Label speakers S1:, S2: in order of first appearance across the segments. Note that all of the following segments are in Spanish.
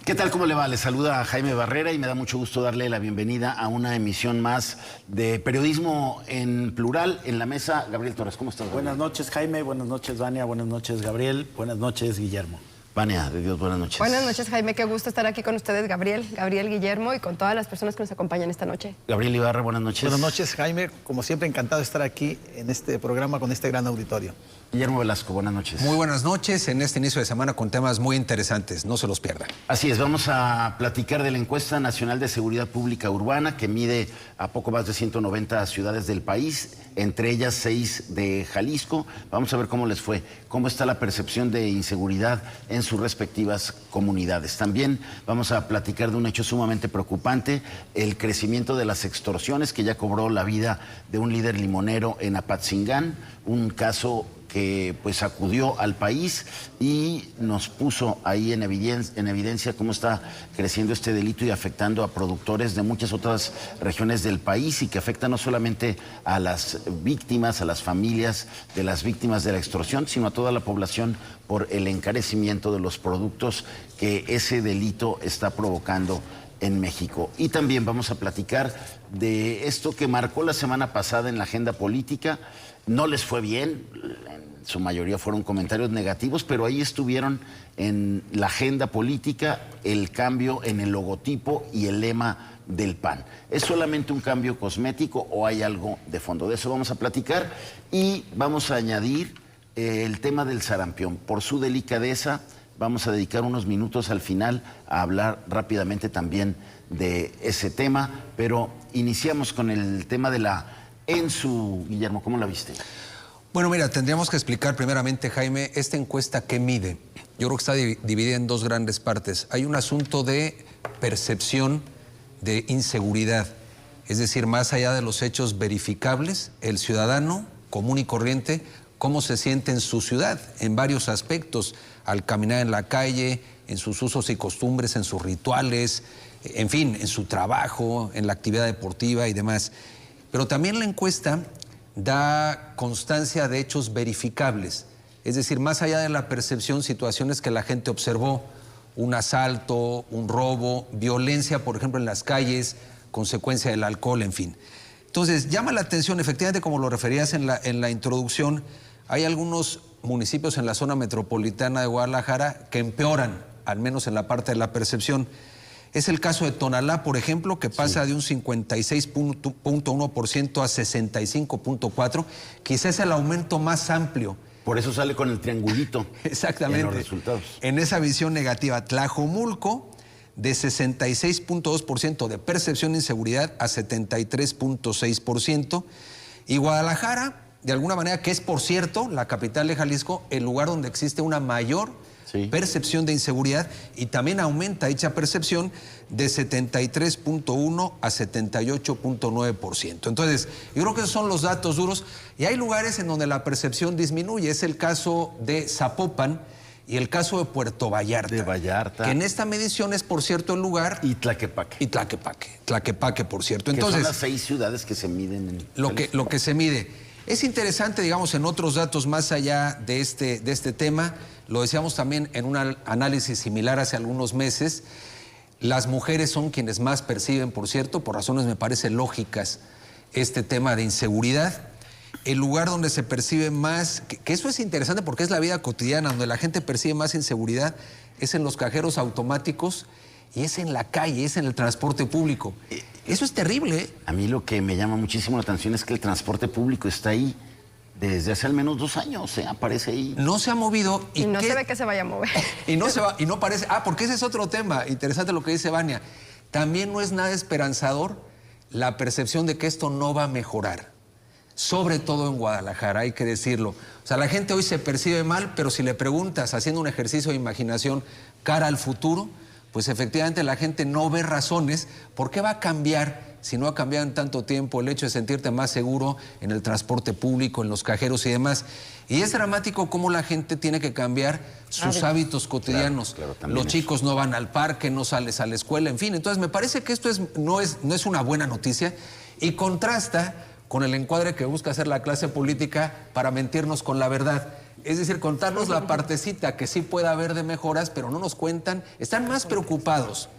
S1: ¿Qué tal? ¿Cómo le va? Le saluda a Jaime Barrera y me da mucho gusto darle la bienvenida a una emisión más de Periodismo en Plural. En la mesa, Gabriel Torres. ¿Cómo estás, Gabriel?
S2: Buenas noches, Jaime. Buenas noches, Vania. Buenas noches, Gabriel. Buenas noches, Guillermo.
S1: Vania, de Dios, buenas noches.
S3: Buenas noches, Jaime. Qué gusto estar aquí con ustedes, Gabriel, Guillermo, y con todas las personas que nos acompañan esta noche.
S1: Gabriel Ibarra, buenas noches.
S2: Buenas noches, Jaime. Como siempre, encantado de estar aquí en este programa con este gran auditorio.
S1: Guillermo Velasco, buenas noches.
S4: Muy buenas noches en este inicio de semana con temas muy interesantes, no se los pierdan.
S1: Así es, vamos a platicar de la encuesta nacional de seguridad pública urbana que mide a poco más de 190 ciudades del país, entre ellas 6 de Jalisco. Vamos a ver cómo les fue, cómo está la percepción de inseguridad en sus respectivas comunidades. También vamos a platicar de un hecho sumamente preocupante, el crecimiento de las extorsiones que ya cobró la vida de un líder limonero en Apatzingán, un caso que pues sacudió al país y nos puso ahí en evidencia cómo está creciendo este delito y afectando a productores de muchas otras regiones del país y que afecta no solamente a las víctimas, a las familias de las víctimas de la extorsión, sino a toda la población por el encarecimiento de los productos que ese delito está provocando en México. Y también vamos a platicar de esto que marcó la semana pasada en la agenda política. No les fue bien, en su mayoría fueron comentarios negativos, pero ahí estuvieron en la agenda política el cambio en el logotipo y el lema del PAN. ¿Es solamente un cambio cosmético o hay algo de fondo? De eso vamos a platicar y vamos a añadir el tema del sarampión. Por su delicadeza, vamos a dedicar unos minutos al final a hablar rápidamente también de ese tema, pero iniciamos con el tema de la ENSU. Guillermo, ¿cómo la viste?
S4: Bueno, mira, tendríamos que explicar primeramente, Jaime, esta encuesta ¿qué mide? Yo creo que está dividida en dos grandes partes. Hay un asunto de percepción de inseguridad, es decir, más allá de los hechos verificables, el ciudadano común y corriente, cómo se siente en su ciudad, en varios aspectos, al caminar en la calle, en sus usos y costumbres, en sus rituales, en fin, en su trabajo, en la actividad deportiva y demás. Pero también la encuesta da constancia de hechos verificables, es decir, más allá de la percepción, situaciones que la gente observó, un asalto, un robo, violencia, por ejemplo, en las calles, consecuencia del alcohol, en fin. Entonces, llama la atención, efectivamente, como lo referías en la introducción, hay algunos municipios en la zona metropolitana de Guadalajara que empeoran, al menos en la parte de la percepción. Es el caso de Tonalá, por ejemplo, que pasa de un 56.1% a 65.4%. Quizás es el aumento más amplio.
S1: Por eso sale con el triangulito.
S4: Exactamente.
S1: En los resultados.
S4: En esa visión negativa. Tlajomulco, de 66.2% de percepción de inseguridad a 73.6%. Y Guadalajara, de alguna manera, que es, por cierto, la capital de Jalisco, el lugar donde existe una mayor percepción de inseguridad, y también aumenta dicha percepción de 73.1 a 78.9%. Entonces, yo creo que esos son los datos duros, y hay lugares en donde la percepción disminuye. Es el caso de Zapopan y el caso de Puerto Vallarta.
S1: De Vallarta.
S4: Que en esta medición es, por cierto, el lugar...
S1: Y Tlaquepaque.
S4: Y Tlaquepaque, por cierto.
S1: Entonces,
S4: que
S1: son las 6 ciudades que se miden en...
S4: Lo que se mide. Es interesante, digamos, en otros datos más allá de este tema, lo decíamos también en un análisis similar hace algunos meses, las mujeres son quienes más perciben, por cierto, por razones me parece lógicas, este tema de inseguridad. El lugar donde se percibe más, que eso es interesante porque es la vida cotidiana, donde la gente percibe más inseguridad, es en los cajeros automáticos y es en la calle, es en el transporte público. Eso es terrible, ¿eh?
S1: A mí lo que me llama muchísimo la atención es que el transporte público está ahí desde hace al menos 2 años, aparece ahí.
S4: No se ha movido.
S3: Y no se ve que se vaya a mover.
S4: Y no se va, y no parece... porque ese es otro tema, interesante lo que dice Vania. También no es nada esperanzador la percepción de que esto no va a mejorar. Sobre todo en Guadalajara, hay que decirlo. O sea, la gente hoy se percibe mal, pero si le preguntas, haciendo un ejercicio de imaginación cara al futuro, pues efectivamente la gente no ve razones. ¿Por qué va a cambiar, si no ha cambiado en tanto tiempo, el hecho de sentirte más seguro en el transporte público, en los cajeros y demás? Y es dramático cómo la gente tiene que cambiar sus hábitos cotidianos. Claro, los chicos no van al parque, no sales a la escuela, en fin. Entonces me parece que esto no es una buena noticia y contrasta con el encuadre que busca hacer la clase política para mentirnos con la verdad. Es decir, contarnos la partecita que sí pueda haber de mejoras, pero no nos cuentan. Están más preocupados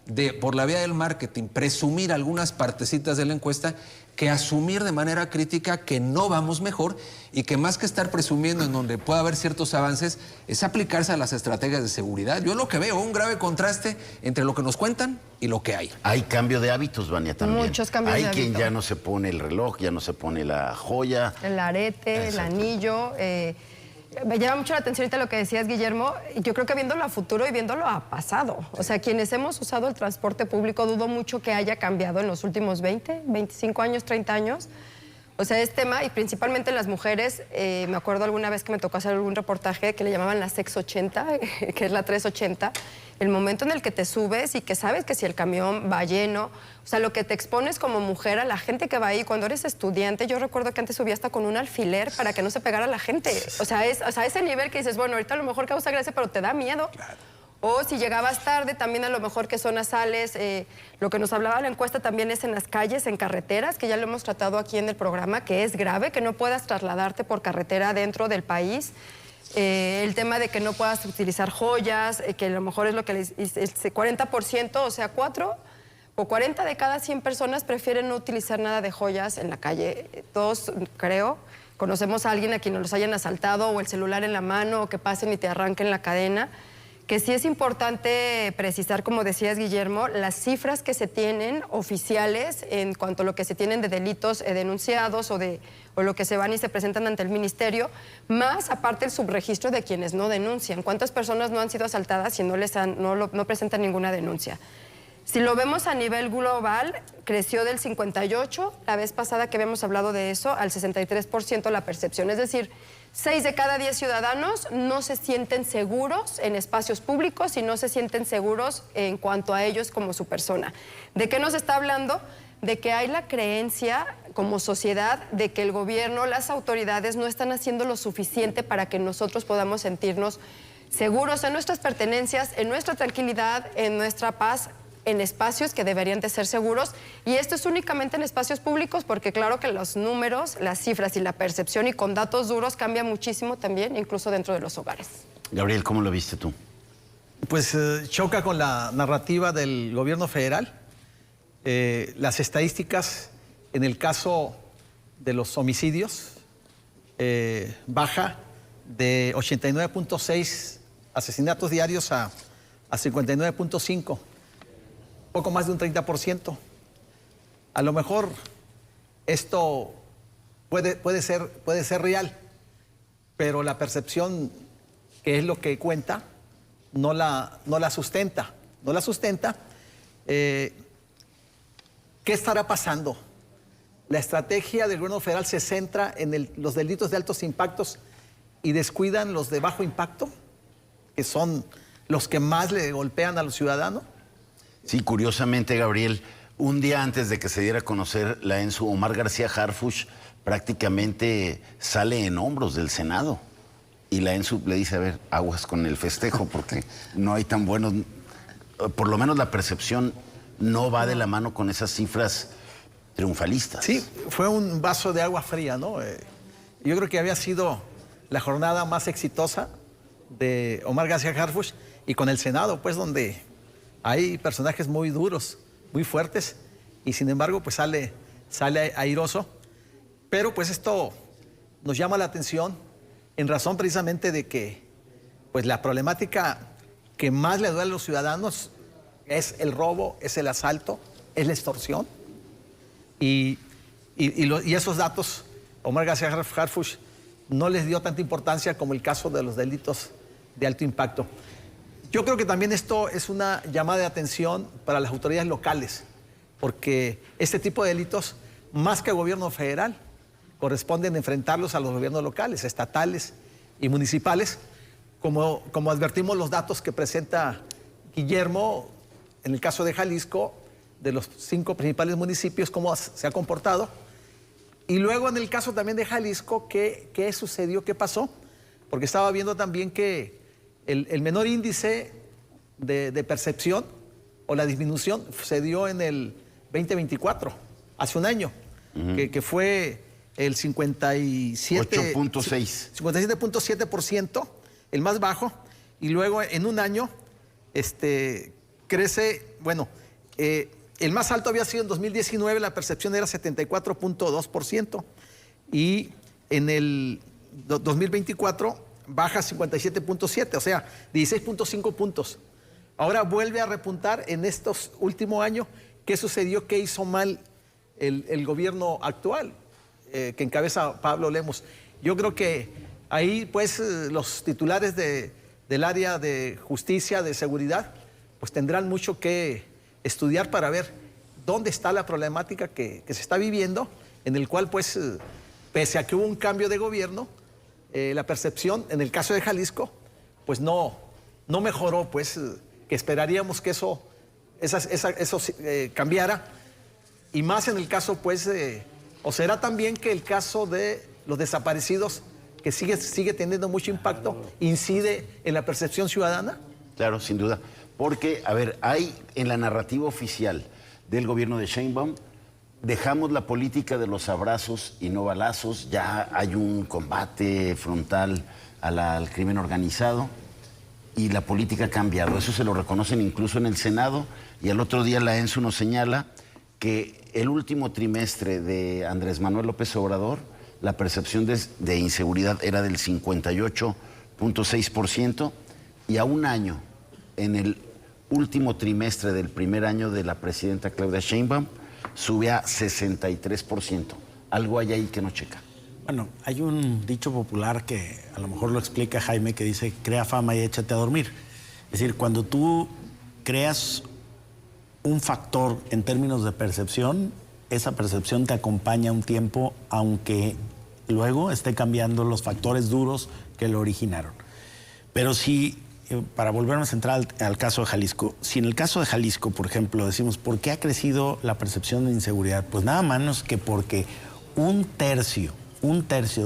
S4: de, por la vía del marketing, presumir algunas partecitas de la encuesta que asumir de manera crítica que no vamos mejor y que más que estar presumiendo en donde pueda haber ciertos avances, es aplicarse a las estrategias de seguridad. Yo lo que veo, un grave contraste entre lo que nos cuentan y lo que hay.
S1: Hay cambio de hábitos, Vania, también.
S3: Muchos cambios de
S1: Hay quien
S3: hábito.
S1: ya no se pone el reloj, ya no se pone la joya.
S3: El arete, el
S1: Exacto.
S3: anillo. Me llama mucho la atención ahorita lo que decías, Guillermo. Yo creo que viéndolo a futuro y viéndolo a pasado. O sea, quienes hemos usado el transporte público, dudo mucho que haya cambiado en los últimos 20, 25 años, 30 años. O sea, es tema, y principalmente las mujeres. Me acuerdo alguna vez que me tocó hacer algún reportaje que le llamaban la 680, que es la 380. El momento en el que te subes y que sabes que si el camión va lleno, o sea, lo que te expones como mujer a la gente que va ahí. Cuando eres estudiante, yo recuerdo que antes subía hasta con un alfiler para que no se pegara la gente. O sea, ese nivel que dices, bueno, ahorita a lo mejor causa gracia, pero te da miedo. Claro. O si llegabas tarde, también a lo mejor que zonas sales. Lo que nos hablaba la encuesta también es en las calles, en carreteras, que ya lo hemos tratado aquí en el programa, que es grave que no puedas trasladarte por carretera dentro del país. El tema de que no puedas utilizar joyas, que a lo mejor es lo que les dice, el 40%, o sea, 4 o 40 de cada 100 personas prefieren no utilizar nada de joyas en la calle. Todos, creo, conocemos a alguien a quien nos los hayan asaltado o el celular en la mano o que pasen y te arranquen la cadena. Que sí es importante precisar, como decías, Guillermo, las cifras que se tienen oficiales en cuanto a lo que se tienen de delitos denunciados o lo que se van y se presentan ante el ministerio, más aparte el subregistro de quienes no denuncian. ¿Cuántas personas no han sido asaltadas y no presentan ninguna denuncia? Si lo vemos a nivel global, creció del 58%, la vez pasada que habíamos hablado de eso, al 63% la percepción. Es decir, 6 de cada 10 ciudadanos no se sienten seguros en espacios públicos y no se sienten seguros en cuanto a ellos como su persona. ¿De qué nos está hablando? De que hay la creencia como sociedad de que el gobierno, las autoridades no están haciendo lo suficiente para que nosotros podamos sentirnos seguros en nuestras pertenencias, en nuestra tranquilidad, en nuestra paz, en espacios que deberían de ser seguros, y esto es únicamente en espacios públicos porque claro que los números, las cifras y la percepción y con datos duros cambia muchísimo también, incluso dentro de los hogares.
S1: Gabriel, ¿cómo lo viste tú?
S2: Pues choca con la narrativa del gobierno federal. Las estadísticas en el caso de los homicidios baja de 89.6 asesinatos diarios a 59.5. Poco más de un 30%. A lo mejor esto puede ser real, pero la percepción, que es lo que cuenta, no la sustenta. No la sustenta. ¿Qué estará pasando? La estrategia del gobierno federal se centra en los delitos de altos impactos y descuidan los de bajo impacto, que son los que más le golpean a los ciudadanos.
S1: Sí, curiosamente, Gabriel, un día antes de que se diera a conocer la ENSU, Omar García Harfuch prácticamente sale en hombros del Senado. Y la ENSU le dice, a ver, aguas con el festejo, porque no hay tan buenos... Por lo menos la percepción no va de la mano con esas cifras triunfalistas.
S2: Sí, fue un vaso de agua fría, ¿no? Yo creo que había sido la jornada más exitosa de Omar García Harfuch, y con el Senado, pues, donde hay personajes muy duros, muy fuertes, y sin embargo, pues sale airoso. Pero pues esto nos llama la atención en razón precisamente de que pues la problemática que más le duele a los ciudadanos es el robo, es el asalto, es la extorsión. Y esos datos, Omar García Harfuch no les dio tanta importancia como el caso de los delitos de alto impacto. Yo creo que también esto es una llamada de atención para las autoridades locales, porque este tipo de delitos, más que al gobierno federal, corresponden enfrentarlos a los gobiernos locales, estatales y municipales, como advertimos los datos que presenta Guillermo, en el caso de Jalisco, de los 5 principales municipios, cómo se ha comportado. Y luego en el caso también de Jalisco, ¿qué sucedió? ¿Qué pasó? Porque estaba viendo también que el menor índice de percepción o la disminución se dio en el 2024, hace un año, que fue el 57.7%, el más bajo, y luego en un año crece, bueno, el más alto había sido en 2019, la percepción era 74.2%, y en el 2024 baja 57.7%, o sea, 16.5 puntos. Ahora vuelve a repuntar en estos últimos años. ¿Qué sucedió? ¿Qué hizo mal el gobierno actual que encabeza Pablo Lemos? Yo creo que ahí, pues, los titulares del área de justicia, de seguridad, pues tendrán mucho que estudiar para ver dónde está la problemática que se está viviendo, en el cual, pues, pese a que hubo un cambio de gobierno, la percepción, en el caso de Jalisco, pues no mejoró, pues, que esperaríamos que eso cambiara, y más en el caso, pues, o será también que el caso de los desaparecidos, que sigue teniendo mucho impacto, incide en la percepción ciudadana.
S1: Claro, sin duda. Porque, a ver, hay en la narrativa oficial del gobierno de Sheinbaum, dejamos la política de los abrazos y no balazos, ya hay un combate frontal al crimen organizado y la política ha cambiado. Eso se lo reconocen incluso en el Senado, y al otro día la ENSU nos señala que el último trimestre de Andrés Manuel López Obrador, la percepción de inseguridad era del 58.6%, y a un año, en el último trimestre del primer año de la presidenta Claudia Sheinbaum, sube a 63%. Algo hay ahí que no checa.
S5: Bueno, hay un dicho popular que a lo mejor lo explica Jaime, que dice: crea fama y échate a dormir. Es decir, cuando tú creas un factor en términos de percepción, esa percepción te acompaña un tiempo, aunque luego esté cambiando los factores duros que lo originaron. Pero si, para volverme a centrar al caso de Jalisco, si en el caso de Jalisco, por ejemplo, decimos, ¿por qué ha crecido la percepción de inseguridad? Pues nada menos que porque un tercio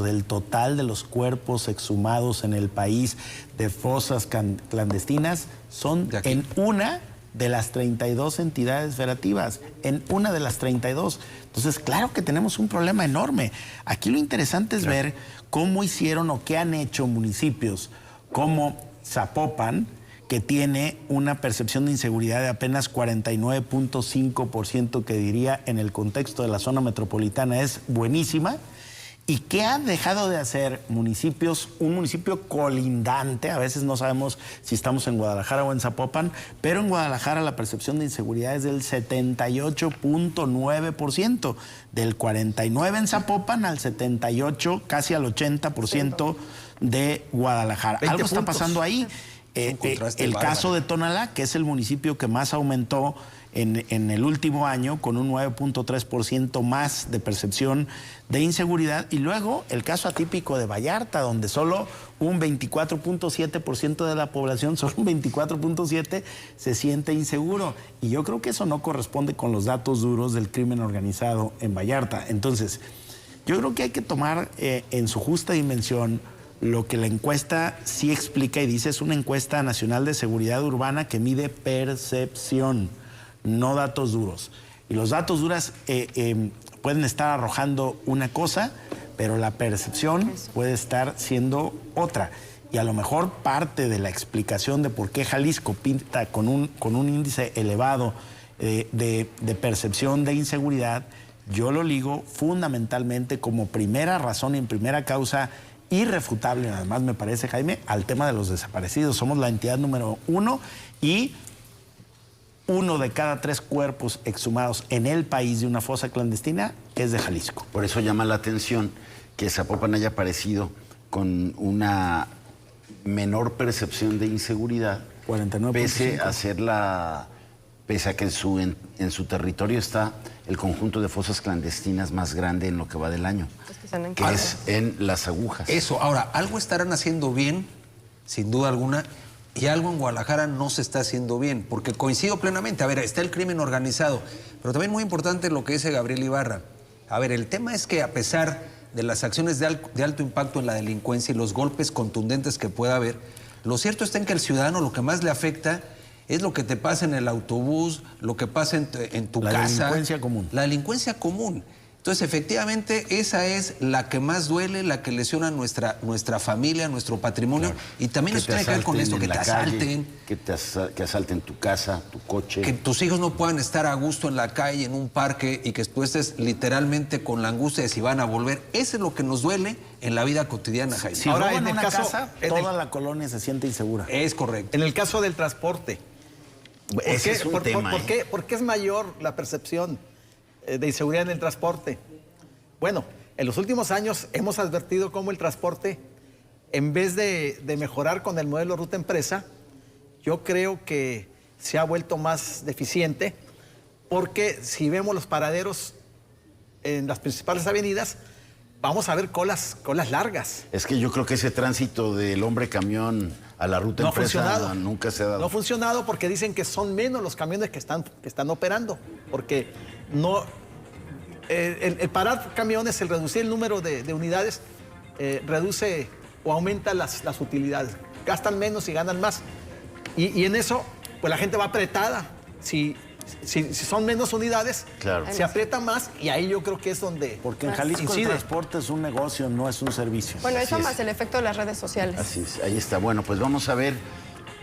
S5: del total de los cuerpos exhumados en el país de fosas clandestinas son en una de las 32 entidades federativas, en una de las 32. Entonces, claro que tenemos un problema enorme. Aquí lo interesante es ver cómo hicieron o qué han hecho municipios como Zapopan, que tiene una percepción de inseguridad de apenas 49.5%, que diría en el contexto de la zona metropolitana es buenísima. ¿Y qué han dejado de hacer municipios? Un municipio colindante, a veces no sabemos si estamos en Guadalajara o en Zapopan, pero en Guadalajara la percepción de inseguridad es del 78.9%, del 49% en Zapopan al 78%, casi al 80% de Guadalajara. Algo está pasando ahí. El caso de Tonalá, que es el municipio que más aumentó en el último año, con un 9.3% más de percepción de inseguridad, y luego el caso atípico de Vallarta, donde solo un 24.7% de la población, solo un 24.7% se siente inseguro, y yo creo que eso no corresponde con los datos duros del crimen organizado en Vallarta. Entonces, yo creo que hay que tomar en su justa dimensión lo que la encuesta sí explica y dice. Es una encuesta nacional de seguridad urbana que mide percepción, no datos duros. Y los datos duros pueden estar arrojando una cosa, pero la percepción puede estar siendo otra. Y a lo mejor parte de la explicación de por qué Jalisco pinta con un índice elevado de percepción de inseguridad, yo lo ligo fundamentalmente como primera razón y en primera causa irrefutable, además me parece, Jaime, al tema de los desaparecidos. Somos la entidad número 1 y 1 de cada 3 cuerpos exhumados en el país de una fosa clandestina es de Jalisco.
S1: Por eso llama la atención que Zapopan haya aparecido con una menor percepción de inseguridad, 49%. Pese a que en su territorio está el conjunto de fosas clandestinas más grande en lo que va del año, que es en Las Agujas.
S4: Eso, ahora, algo estarán haciendo bien, sin duda alguna, y algo en Guadalajara no se está haciendo bien, porque coincido plenamente. A ver, está el crimen organizado, pero también muy importante lo que dice Gabriel Ibarra. A ver, el tema es que a pesar de las acciones de alto impacto en la delincuencia y los golpes contundentes que pueda haber, lo cierto está en que al ciudadano lo que más le afecta es lo que te pasa en el autobús, lo que pasa en tu casa.
S5: La delincuencia común.
S4: La delincuencia común. Entonces, efectivamente, esa es la que más duele, la que lesiona nuestra familia, nuestro patrimonio. Claro. Y también eso tiene que ver con esto, que te asalten.
S1: Que asalten tu casa, tu coche.
S4: Que tus hijos no puedan estar a gusto en la calle, en un parque, y que tú estés literalmente con la angustia de si van a volver. Eso es lo que nos duele en la vida cotidiana, Jaime.
S5: Si ahora en una casa, toda la colonia se siente insegura.
S4: Es correcto.
S2: En el caso del transporte,
S1: ese es un tema,
S2: ¿por qué es mayor la percepción de inseguridad en el transporte? Bueno, en los últimos años hemos advertido cómo el transporte, en vez de mejorar con el modelo ruta empresa, yo creo que se ha vuelto más deficiente, porque si vemos los paraderos en las principales avenidas, vamos a ver colas largas.
S1: Es que yo creo que ese tránsito del hombre camión a la ruta empresa nunca se ha dado.
S2: No ha funcionado porque dicen que son menos los camiones que están operando, porque no... El parar camiones, el reducir el número de unidades, reduce o aumenta las utilidades. Gastan menos y ganan más. Y en eso, pues la gente va apretada. Si son menos unidades, claro, se aprieta más, y ahí yo creo que es donde...
S5: Porque en Jalisco el transporte es un negocio, no es un servicio.
S3: Bueno, eso más el efecto de las redes sociales.
S1: Así es, ahí está. Bueno, pues vamos a ver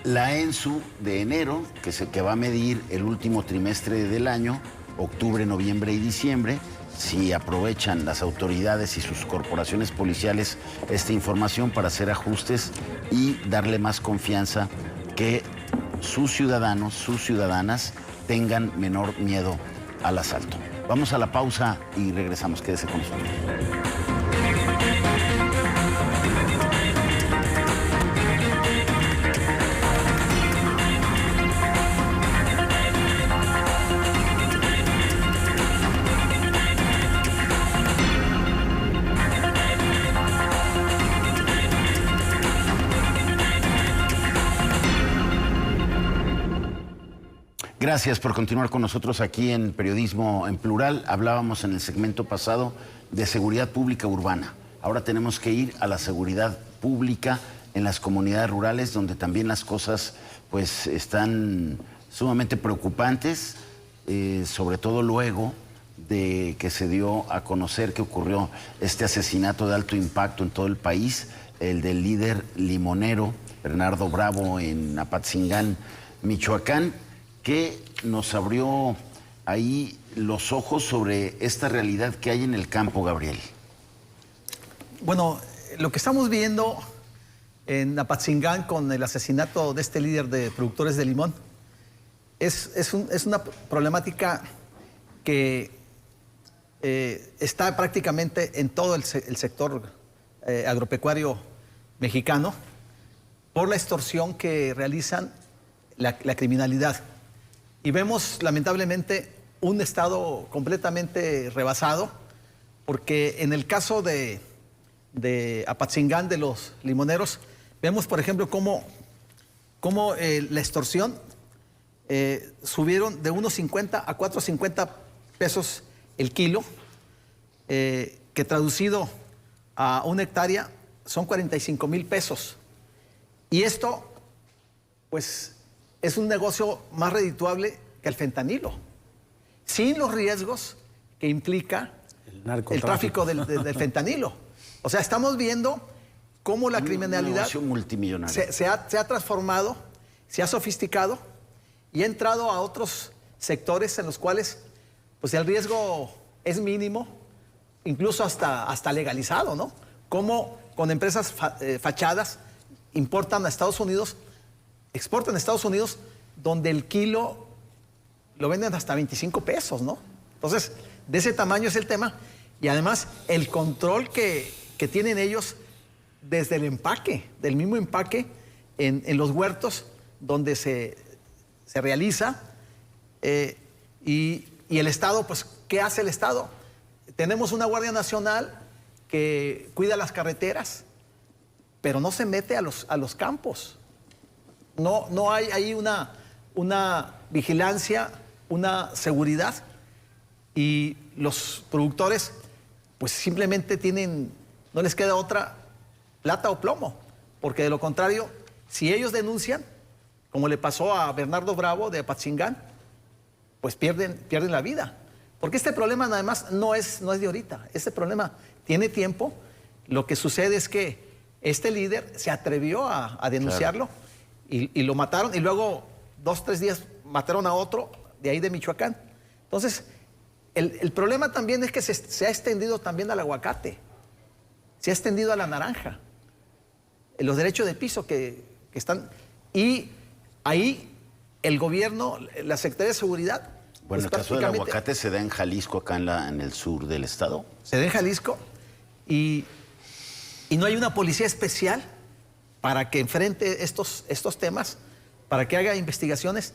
S1: la ENSU de enero, que va a medir el último trimestre del año, octubre, noviembre y diciembre. Si aprovechan las autoridades y sus corporaciones policiales esta información para hacer ajustes y darle más confianza, que sus ciudadanos, sus ciudadanas tengan menor miedo al asalto. Vamos a la pausa y regresamos. Quédese con nosotros. Gracias por continuar con nosotros aquí en Periodismo en Plural. Hablábamos en el segmento pasado de seguridad pública urbana. Ahora tenemos que ir a la seguridad pública en las comunidades rurales, donde también las cosas pues están sumamente preocupantes, sobre todo luego de que se dio a conocer que ocurrió este asesinato de alto impacto en todo el país, el del líder limonero Bernardo Bravo en Apatzingán, Michoacán, que nos abrió ahí los ojos sobre esta realidad que hay en el campo, Gabriel. Bueno,
S2: lo que estamos viendo en Apatzingán con el asesinato de este líder de productores de limón es una problemática que está prácticamente en todo el sector agropecuario mexicano, por la extorsión que realizan la criminalidad. Y vemos, lamentablemente, un estado completamente rebasado, porque en el caso de Apatzingán, de los limoneros, vemos, por ejemplo, cómo la extorsión subieron de 1.50 a 4.50 pesos el kilo, que traducido a una hectárea son 45,000 pesos. Y esto, pues, es un negocio más redituable que el fentanilo, sin los riesgos que implica el tráfico del fentanilo. O sea, estamos viendo cómo la criminalidad se ha transformado, se ha sofisticado y ha entrado a otros sectores en los cuales pues el riesgo es mínimo, incluso hasta legalizado, ¿no? Como con empresas fachadas importan a Estados Unidos, exportan a Estados Unidos, donde el kilo lo venden hasta 25 pesos, ¿no? Entonces, de ese tamaño es el tema. Y además, el control que tienen ellos desde el empaque, del mismo empaque, en los huertos donde se realiza. Y el Estado, pues, ¿qué hace el Estado? Tenemos una Guardia Nacional que cuida las carreteras, pero no se mete a los campos. No hay ahí una vigilancia, una seguridad, y los productores pues simplemente no les queda otra, plata o plomo, porque de lo contrario, si ellos denuncian, como le pasó a Bernardo Bravo de Apatzingán, pues pierden la vida. Porque este problema además no es de ahorita, este problema tiene tiempo. Lo que sucede es que este líder se atrevió a denunciarlo, claro, y lo mataron, y luego 2 o 3 días mataron a otro de ahí de Michoacán. Entonces, el problema también es que se ha extendido también al aguacate, se ha extendido a la naranja, los derechos de piso que están, y ahí el gobierno, la Secretaría de Seguridad...
S1: Bueno, el caso del aguacate se da en Jalisco, acá en el sur del estado.
S2: Se da en Jalisco y no hay una policía especial para que enfrente estos temas, para que haga investigaciones.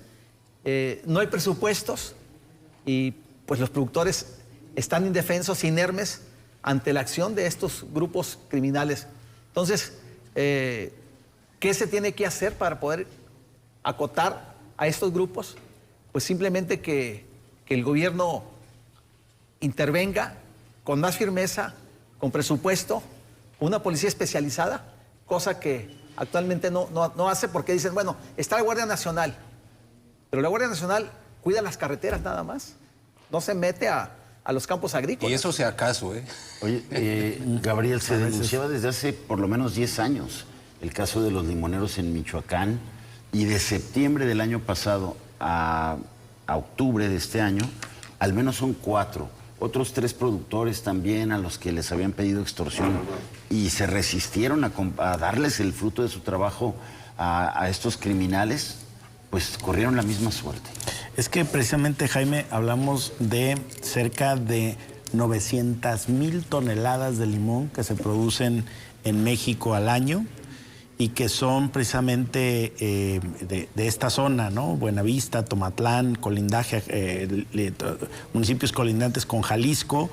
S2: No hay presupuestos y pues los productores están indefensos, inermes ante la acción de estos grupos criminales. Entonces, ¿qué se tiene que hacer para poder acotar a estos grupos? Pues simplemente que el gobierno intervenga con más firmeza, con presupuesto, una policía especializada, cosa que actualmente no hace, porque dicen, bueno, está la Guardia Nacional, pero la Guardia Nacional cuida las carreteras nada más, no se mete a los campos agrícolas.
S4: Y eso sea acaso, ¿eh?
S1: Oye, Gabriel, se denunciaba desde hace por lo menos 10 años el caso de los limoneros en Michoacán, y de septiembre del año pasado a octubre de este año, al menos son 4. Otros 3 productores también a los que les habían pedido extorsión y se resistieron a darles el fruto de su trabajo a estos criminales, pues corrieron la misma suerte.
S5: Es que precisamente, Jaime, hablamos de cerca de 900,000 toneladas de limón que se producen en México al año, y que son precisamente de esta zona, ¿no? Buenavista, Tomatlán, colindaje, municipios colindantes con Jalisco,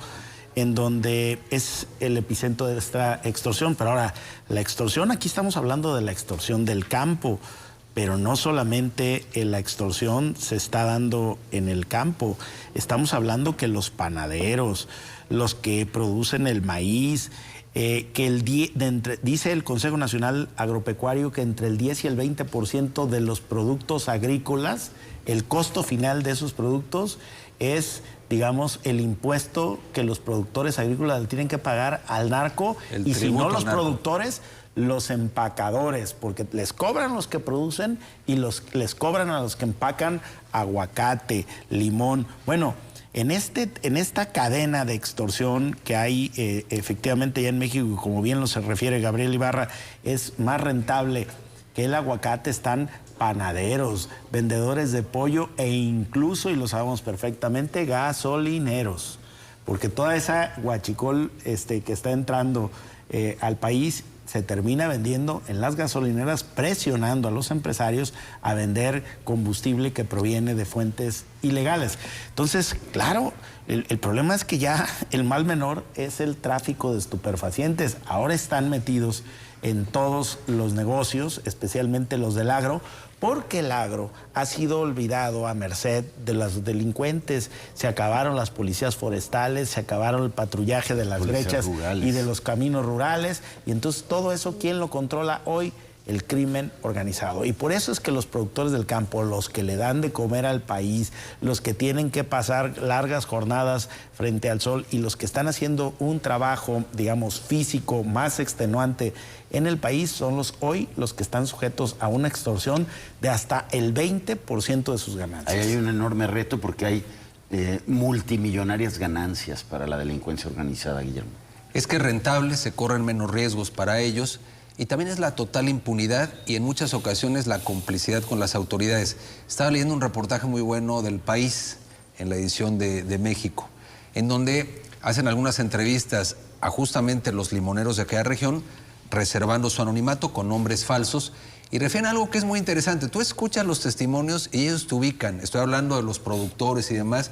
S5: en donde es el epicentro de esta extorsión. Pero ahora, la extorsión, aquí estamos hablando de la extorsión del campo, pero no solamente la extorsión se está dando en el campo. Estamos hablando que los panaderos, los que producen el maíz, dice el Consejo Nacional Agropecuario que entre el 10 y el 20% de los productos agrícolas, el costo final de esos productos es, digamos, el impuesto que los productores agrícolas tienen que pagar al narco, y si no los productores, los empacadores, porque les cobran los que producen y les cobran a los que empacan aguacate, limón. Bueno, en esta cadena de extorsión que hay efectivamente ya en México, y como bien se refiere Gabriel Ibarra, es más rentable que el aguacate, están panaderos, vendedores de pollo e incluso, y lo sabemos perfectamente, gasolineros. Porque toda esa huachicol que está entrando al país se termina vendiendo en las gasolineras, presionando a los empresarios a vender combustible que proviene de fuentes ilegales. Entonces, claro, el problema es que ya el mal menor es el tráfico de estupefacientes. Ahora están metidos en todos los negocios, especialmente los del agro, porque el agro ha sido olvidado a merced de los delincuentes. Se acabaron las policías forestales, se acabaron el patrullaje de las brechas y de los caminos rurales, y entonces todo eso, ¿quién lo controla hoy? El crimen organizado. Y por eso es que los productores del campo, los que le dan de comer al país, los que tienen que pasar largas jornadas frente al sol y los que están haciendo un trabajo, digamos, físico más extenuante en el país, son hoy los que están sujetos a una extorsión de hasta el 20% de sus ganancias.
S1: Ahí hay un enorme reto porque hay multimillonarias ganancias para la delincuencia organizada, Guillermo.
S4: Es que es rentable, se corren menos riesgos para ellos, y también es la total impunidad y en muchas ocasiones la complicidad con las autoridades. Estaba leyendo un reportaje muy bueno del País en la edición de México, en donde hacen algunas entrevistas a justamente los limoneros de aquella región, reservando su anonimato con nombres falsos, y refieren a algo que es muy interesante. Tú escuchas los testimonios y ellos te ubican. Estoy hablando de los productores y demás.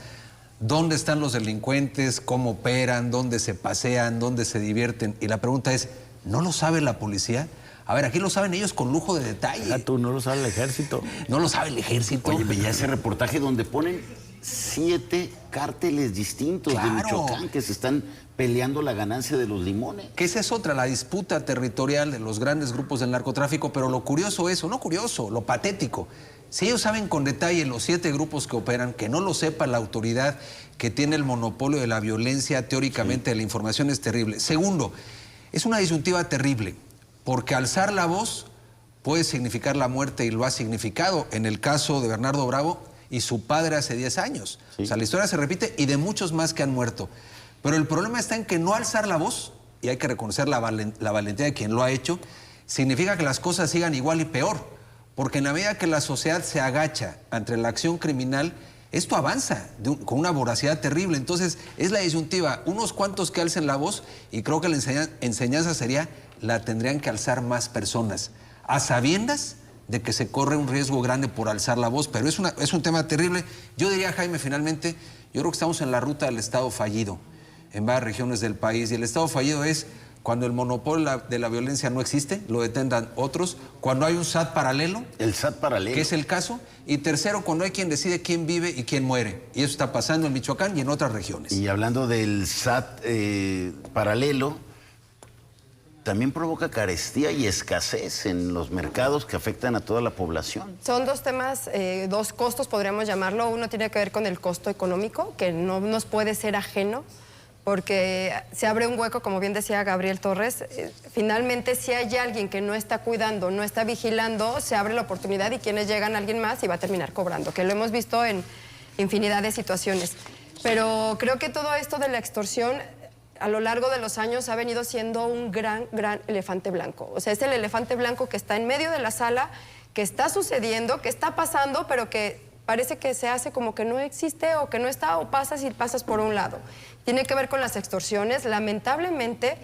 S4: ¿Dónde están los delincuentes? ¿Cómo operan? ¿Dónde se pasean? ¿Dónde se divierten? Y la pregunta es, ¿no lo sabe la policía? A ver, aquí lo saben ellos con lujo de detalle.
S5: Tú no lo sabe el ejército.
S4: No lo sabe el ejército.
S1: Oye, veía ese reportaje donde ponen 7 cárteles distintos de Michoacán que se están peleando la ganancia de los limones.
S4: Que esa es otra, la disputa territorial de los grandes grupos del narcotráfico, pero lo curioso es, o no curioso, lo patético. Si ellos saben con detalle los 7 grupos que operan, que no lo sepa la autoridad que tiene el monopolio de la violencia, teóricamente de la información, es terrible. Segundo, es una disyuntiva terrible, porque alzar la voz puede significar la muerte y lo ha significado en el caso de Bernardo Bravo y su padre hace 10 años. Sí. O sea, la historia se repite y de muchos más que han muerto. Pero el problema está en que no alzar la voz, y hay que reconocer la valentía de quien lo ha hecho, significa que las cosas sigan igual y peor. Porque en la medida que la sociedad se agacha ante la acción criminal, esto avanza con una voracidad terrible. Entonces, es la disyuntiva, unos cuantos que alcen la voz, y creo que la enseñanza sería, la tendrían que alzar más personas, a sabiendas de que se corre un riesgo grande por alzar la voz, pero es un tema terrible. Yo diría, Jaime, finalmente, yo creo que estamos en la ruta del Estado fallido, en varias regiones del país, y el Estado fallido es cuando el monopolio de la violencia no existe, lo detengan otros, cuando hay un SAT paralelo.
S1: El SAT paralelo.
S4: Que es el caso. Y tercero, cuando hay quien decide quién vive y quién muere. Y eso está pasando en Michoacán y en otras regiones.
S1: Y hablando del SAT paralelo, también provoca carestía y escasez en los mercados que afectan a toda la población.
S3: Son dos temas, dos costos podríamos llamarlo. Uno tiene que ver con el costo económico, que no nos puede ser ajeno, porque se abre un hueco, como bien decía Gabriel Torres. Finalmente, si hay alguien que no está cuidando, no está vigilando, se abre la oportunidad y quienes llegan, alguien más y va a terminar cobrando, que lo hemos visto en infinidad de situaciones. Pero creo que todo esto de la extorsión a lo largo de los años ha venido siendo un gran elefante blanco. O sea, es el elefante blanco que está en medio de la sala, que está sucediendo, que está pasando, pero que parece que se hace como que no existe o que no está, o pasas y pasas por un lado. Tiene que ver con las extorsiones. Lamentablemente,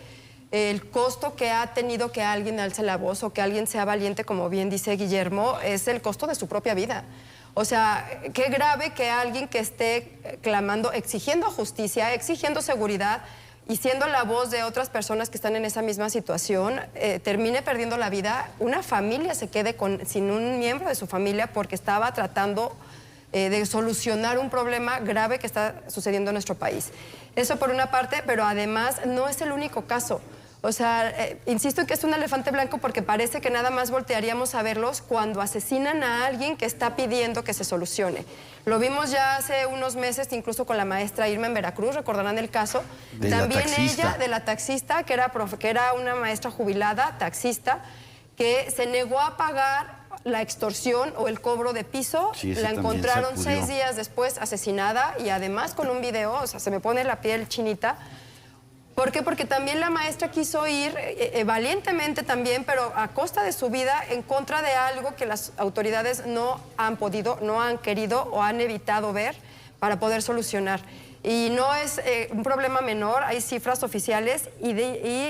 S3: el costo que ha tenido que alguien alce la voz o que alguien sea valiente, como bien dice Guillermo, es el costo de su propia vida. O sea, qué grave que alguien que esté clamando, exigiendo justicia, exigiendo seguridad y siendo la voz de otras personas que están en esa misma situación, termine perdiendo la vida, una familia se quede sin un miembro de su familia porque estaba tratando de solucionar un problema grave que está sucediendo en nuestro país. Eso por una parte, pero además no es el único caso. O sea, insisto en que es un elefante blanco porque parece que nada más voltearíamos a verlos cuando asesinan a alguien que está pidiendo que se solucione. Lo vimos ya hace unos meses, incluso con la maestra Irma en Veracruz, recordarán el caso. También ella, de la taxista, que era una maestra jubilada, taxista, que se negó a pagar la extorsión o el cobro de piso. Sí, la encontraron 6 días después asesinada y además con un video, o sea, se me pone la piel chinita. ¿Por qué? Porque también la maestra quiso ir valientemente también, pero a costa de su vida, en contra de algo que las autoridades no han podido, no han querido o han evitado ver para poder solucionar. Y no es un problema menor, hay cifras oficiales y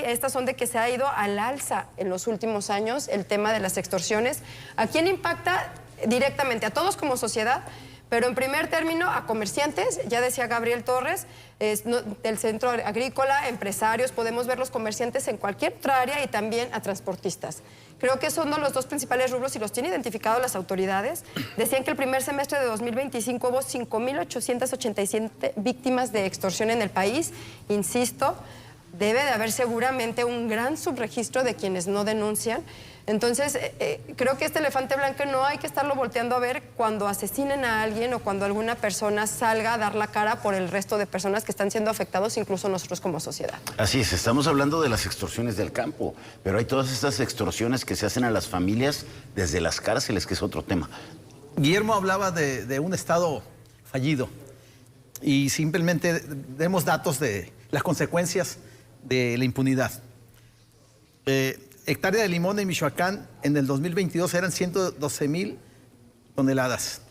S3: estas son de que se ha ido al alza en los últimos años el tema de las extorsiones. ¿A quién impacta? Directamente a todos como sociedad, pero en primer término a comerciantes, ya decía Gabriel Torres, del centro agrícola, empresarios, podemos ver los comerciantes en cualquier otra área y también a transportistas. Creo que son los dos principales rubros y los tienen identificados las autoridades. Decían que el primer semestre de 2025 hubo 5.887 víctimas de extorsión en el país. Insisto, debe de haber seguramente un gran subregistro de quienes no denuncian. Entonces, creo que este elefante blanco no hay que estarlo volteando a ver cuando asesinen a alguien o cuando alguna persona salga a dar la cara por el resto de personas que están siendo afectados, incluso nosotros como sociedad.
S1: Así es, estamos hablando de las extorsiones del campo, pero hay todas estas extorsiones que se hacen a las familias desde las cárceles, que es otro tema.
S2: Guillermo hablaba de un Estado fallido y simplemente demos datos de las consecuencias de la impunidad. Hectárea de limón en Michoacán en el 2022 eran 112,000 toneladas,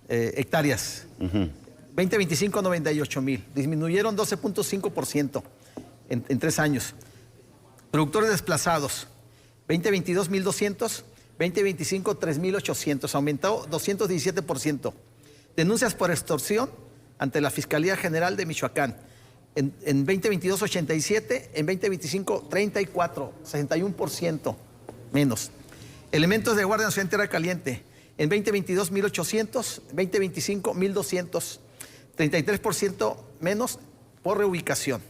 S2: hectáreas. 2025, 98,000. Disminuyeron 12.5% en 3 años. Productores desplazados, 2022, 1,200. 2025, 3,800. Aumentó 217%. Denuncias por extorsión ante la Fiscalía General de Michoacán. En 2022, 87, en 2025, 34, 61% menos. Elementos de Guardia Nacional en Tierra Caliente, en 2022, 1,800, 2025, 1,200. 33% menos por reubicación.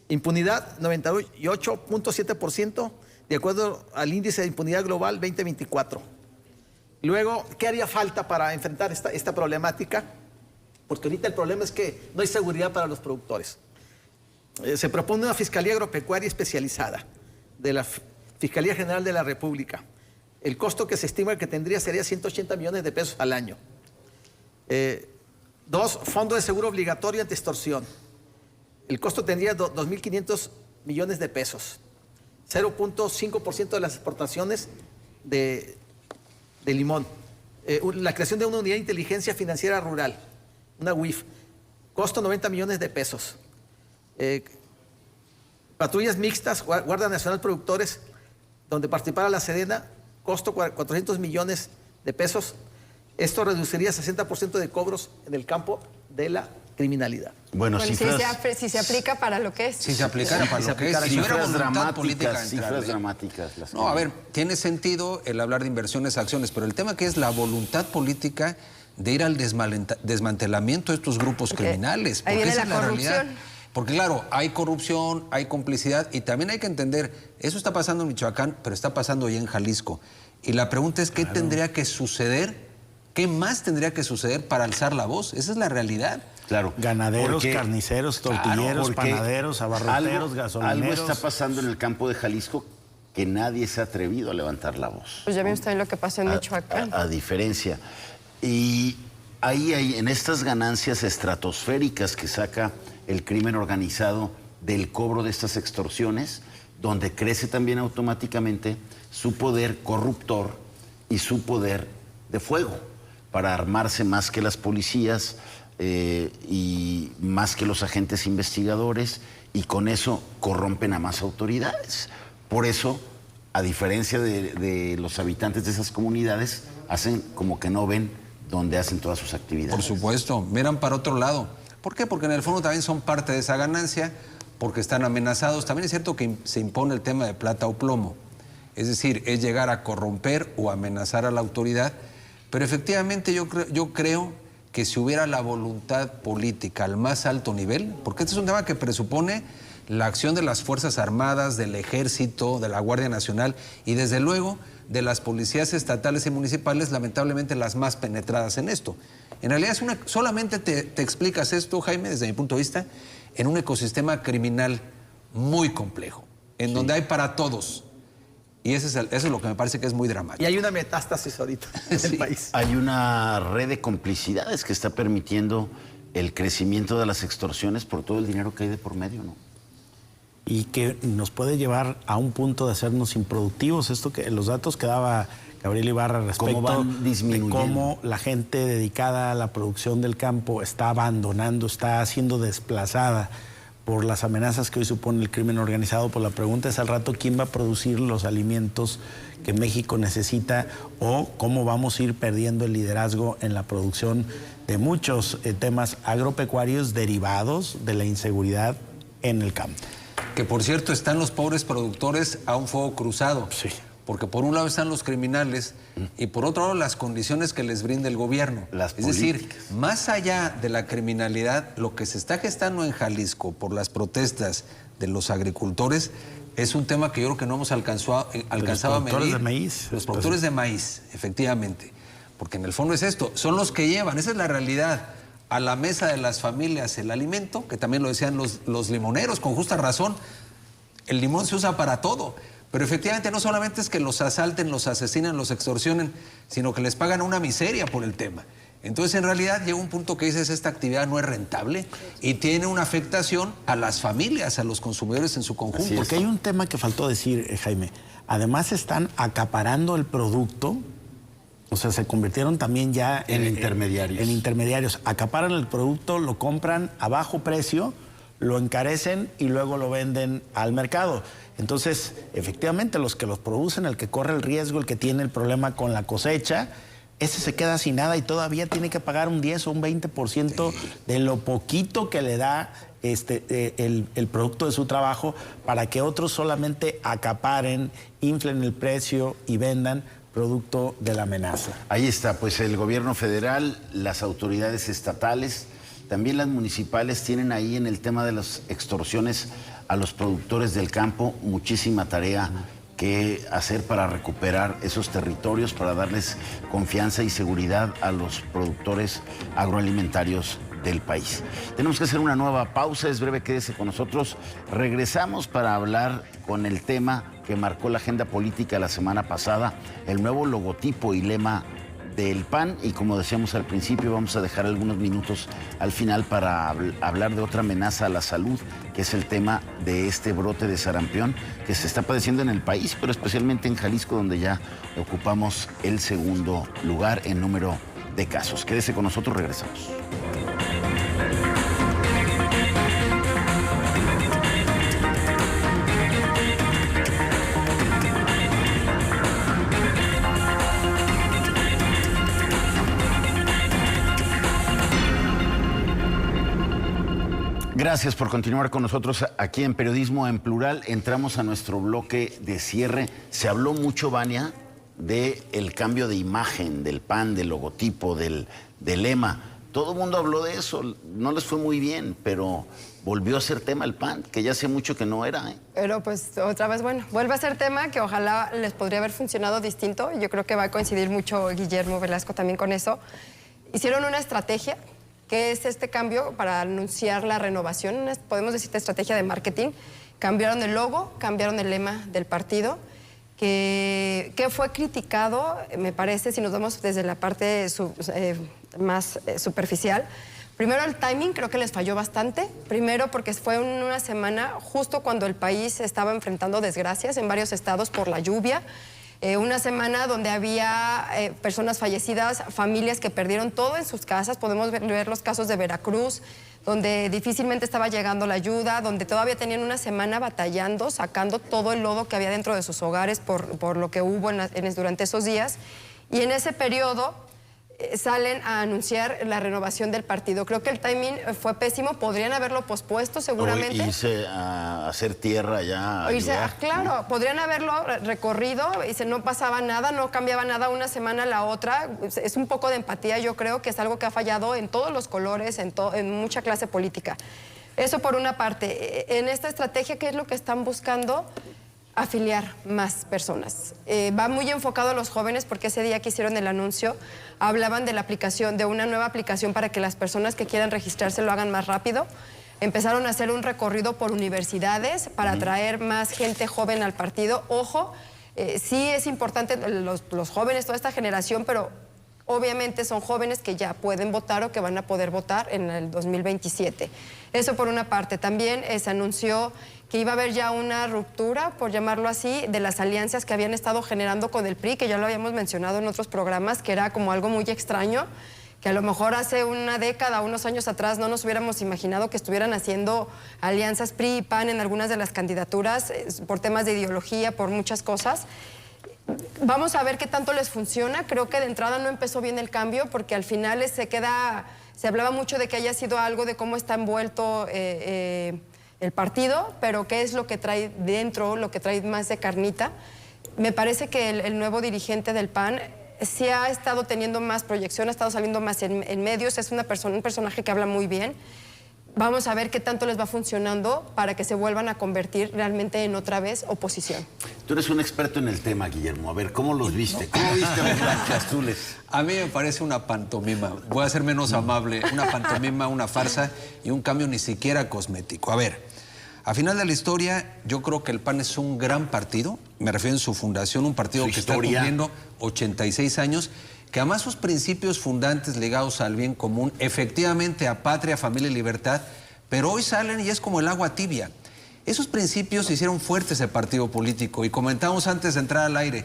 S2: Impunidad, 98.7%, de acuerdo al índice de impunidad global 2024. Luego, ¿qué haría falta para enfrentar esta problemática? Porque ahorita el problema es que no hay seguridad para los productores. Se propone una Fiscalía Agropecuaria especializada de la Fiscalía General de la República. El costo que se estima que tendría sería 180 millones de pesos al año. 2, Fondo de Seguro Obligatorio ante extorsión. El costo tendría 2.500 millones de pesos. 0.5% de las exportaciones de limón. La creación de una unidad de inteligencia financiera rural, una UIF. Costo 90 millones de pesos. Patrullas mixtas, Guardia Nacional Productores, donde participara la Sedena, costo 400 millones de pesos. Esto reduciría 60% de cobros en el campo de la criminalidad.
S1: Bueno, cifras,
S3: si se aplica para lo que es.
S4: Si se aplicara para lo que es, si hubiera voluntad política de
S1: cifras
S4: entrarle.
S1: dramáticas.
S4: No, a ver, tiene sentido el hablar de inversiones, acciones, pero el tema que es la voluntad política de ir al desmantelamiento de estos grupos criminales.
S3: Ahí viene
S4: esa
S3: la
S4: es
S3: corrupción.
S4: realidad. Porque claro, hay corrupción, hay complicidad y también hay que entender, eso está pasando en Michoacán, pero está pasando ya en Jalisco. Y la pregunta es, ¿qué tendría que suceder? ¿Qué más tendría que suceder para alzar la voz? Esa es la realidad.
S1: Claro.
S5: Ganaderos, carniceros, tortilleros, panaderos, abarroteros, gasolineros.
S1: Algo está pasando en el campo de Jalisco que nadie se ha atrevido a levantar la voz.
S3: Pues ya vimos también lo que pasó en Michoacán.
S1: A diferencia. Y ahí hay, en estas ganancias estratosféricas que saca el crimen organizado del cobro de estas extorsiones, donde crece también automáticamente su poder corruptor y su poder de fuego para armarse más que las policías y más que los agentes investigadores, y con eso corrompen a más autoridades. Por eso, a diferencia de los habitantes de esas comunidades, hacen como que no ven dónde hacen todas sus actividades.
S4: Por supuesto, miran para otro lado. ¿Por qué? Porque en el fondo también son parte de esa ganancia, porque están amenazados. También es cierto que se impone el tema de plata o plomo. Es decir, es llegar a corromper o amenazar a la autoridad. Pero efectivamente yo creo que si hubiera la voluntad política al más alto nivel, porque este es un tema que presupone la acción de las Fuerzas Armadas, del Ejército, de la Guardia Nacional y desde luego de las policías estatales y municipales, lamentablemente las más penetradas en esto. En realidad solamente te explicas esto, Jaime, desde mi punto de vista, en un ecosistema criminal muy complejo, en donde hay para todos. Y eso es lo que me parece que es muy dramático.
S2: Y hay una metástasis ahorita en el país.
S1: Hay una red de complicidades que está permitiendo el crecimiento de las extorsiones por todo el dinero que hay de por medio, ¿no?
S5: Y que nos puede llevar a un punto de hacernos improductivos. Esto que los datos que daba Gabriel Ibarra respecto de cómo la gente dedicada a la producción del campo está abandonando, está siendo desplazada por las amenazas que hoy supone el crimen organizado. Pues la pregunta es al rato quién va a producir los alimentos que México necesita, o cómo vamos a ir perdiendo el liderazgo en la producción de muchos temas agropecuarios derivados de la inseguridad en el campo.
S4: Que por cierto están los pobres productores a un fuego cruzado.
S5: Sí.
S4: Porque por un lado están los criminales y por otro lado las condiciones que les brinda el gobierno. Es decir, más allá de la criminalidad, lo que se está gestando en Jalisco por las protestas de los agricultores es un tema que yo creo que no hemos alcanzado a medir.
S5: Los productores de maíz.
S4: Los productores de maíz, efectivamente. Porque en el fondo es esto, son los que llevan, esa es la realidad, a la mesa de las familias el alimento, que también lo decían los limoneros, con justa razón. El limón se usa para todo. Pero efectivamente no solamente es que los asalten, los asesinen, los extorsionen, sino que les pagan una miseria por el tema. Entonces, en realidad, llega un punto que dices, esta actividad no es rentable y tiene una afectación a las familias, a los consumidores en su conjunto.
S5: Porque hay un tema que faltó decir, Jaime. Además, están acaparando el producto, o sea, se convirtieron también ya
S1: en intermediarios.
S5: En intermediarios. Acaparan el producto, lo compran a bajo precio, lo encarecen y luego lo venden al mercado. Entonces, efectivamente, los que los producen, el que corre el riesgo, el que tiene el problema con la cosecha, ese se queda sin nada y todavía tiene que pagar un 10 o un 20% de lo poquito que le da el producto de su trabajo, para que otros solamente acaparen, inflen el precio y vendan producto de la amenaza.
S1: Ahí está, pues el gobierno federal, las autoridades estatales también las municipales tienen ahí en el tema de las extorsiones a los productores del campo muchísima tarea que hacer para recuperar esos territorios, para darles confianza y seguridad a los productores agroalimentarios del país. Tenemos que hacer una nueva pausa, es breve, quédese con nosotros. Regresamos para hablar con el tema que marcó la agenda política la semana pasada, el nuevo logotipo y lema del PAN, y como decíamos al principio, vamos a dejar algunos minutos al final para hablar de otra amenaza a la salud, que es el tema de este brote de sarampión que se está padeciendo en el país, pero especialmente en Jalisco, donde ya ocupamos el segundo lugar en número de casos. Quédese con nosotros, regresamos. Gracias por continuar con nosotros aquí en Periodismo en Plural. Entramos a nuestro bloque de cierre. Se habló mucho, Vania, del cambio de imagen del PAN, del logotipo, del lema. Todo el mundo habló de eso. No les fue muy bien, pero volvió a ser tema el PAN, que ya hace mucho que no era.
S3: Pero pues otra vez, bueno, vuelve a ser tema que ojalá les podría haber funcionado distinto. Yo creo que va a coincidir mucho Guillermo Velasco también con eso. Hicieron una estrategia, que es este cambio para anunciar la renovación, podemos decir estrategia de marketing. Cambiaron el logo, cambiaron el lema del partido, que fue criticado, me parece, si nos vamos desde la parte más superficial. Primero, el timing creo que les falló bastante. Primero, porque fue en una semana justo cuando el país estaba enfrentando desgracias en varios estados por la lluvia. Una semana donde había personas fallecidas, familias que perdieron todo en sus casas. Podemos ver los casos de Veracruz, donde difícilmente estaba llegando la ayuda, donde todavía tenían una semana batallando, sacando todo el lodo que había dentro de sus hogares por lo que hubo durante esos días. Y en ese periodo salen a anunciar la renovación del partido. Creo que el timing fue pésimo, podrían haberlo pospuesto seguramente.
S1: O irse a hacer tierra ya.
S3: Claro, podrían haberlo recorrido y no pasaba nada, no cambiaba nada una semana a la otra. Es un poco de empatía, yo creo que es algo que ha fallado en todos los colores, en mucha clase política. Eso por una parte. En esta estrategia, ¿qué es lo que están buscando? Afiliar más personas. Va muy enfocado a los jóvenes porque ese día que hicieron el anuncio hablaban de la aplicación, de una nueva aplicación para que las personas que quieran registrarse lo hagan más rápido. Empezaron a hacer un recorrido por universidades para atraer más gente joven al partido. Ojo, sí es importante los jóvenes, toda esta generación, pero obviamente son jóvenes que ya pueden votar o que van a poder votar en el 2027. Eso por una parte. También se anunció que iba a haber ya una ruptura, por llamarlo así, de las alianzas que habían estado generando con el PRI, que ya lo habíamos mencionado en otros programas, que era como algo muy extraño, que a lo mejor hace una década, unos años atrás, no nos hubiéramos imaginado que estuvieran haciendo alianzas PRI y PAN en algunas de las candidaturas, por temas de ideología, por muchas cosas. Vamos a ver qué tanto les funciona. Creo que de entrada no empezó bien el cambio, porque al final se hablaba mucho de que haya sido algo de cómo está envuelto el partido, pero qué es lo que trae dentro, lo que trae más de carnita. Me parece que el nuevo dirigente del PAN sí ha estado teniendo más proyección, ha estado saliendo más en medios, es un personaje que habla muy bien. Vamos a ver qué tanto les va funcionando para que se vuelvan a convertir realmente en otra vez oposición.
S1: Tú eres un experto en el tema, Guillermo. A ver, ¿cómo los viste? ¿Cómo viste a los blanquiazules?
S4: A mí me parece una pantomima. Voy a ser menos amable. Una pantomima, una farsa y un cambio ni siquiera cosmético. A ver, a final de la historia, yo creo que el PAN es un gran partido. Me refiero en su fundación, un partido que está cumpliendo 86 años, que además sus principios fundantes ligados al bien común, efectivamente a patria, familia y libertad, pero hoy salen y es como el agua tibia. Esos principios hicieron fuerte ese partido político y comentábamos antes de entrar al aire,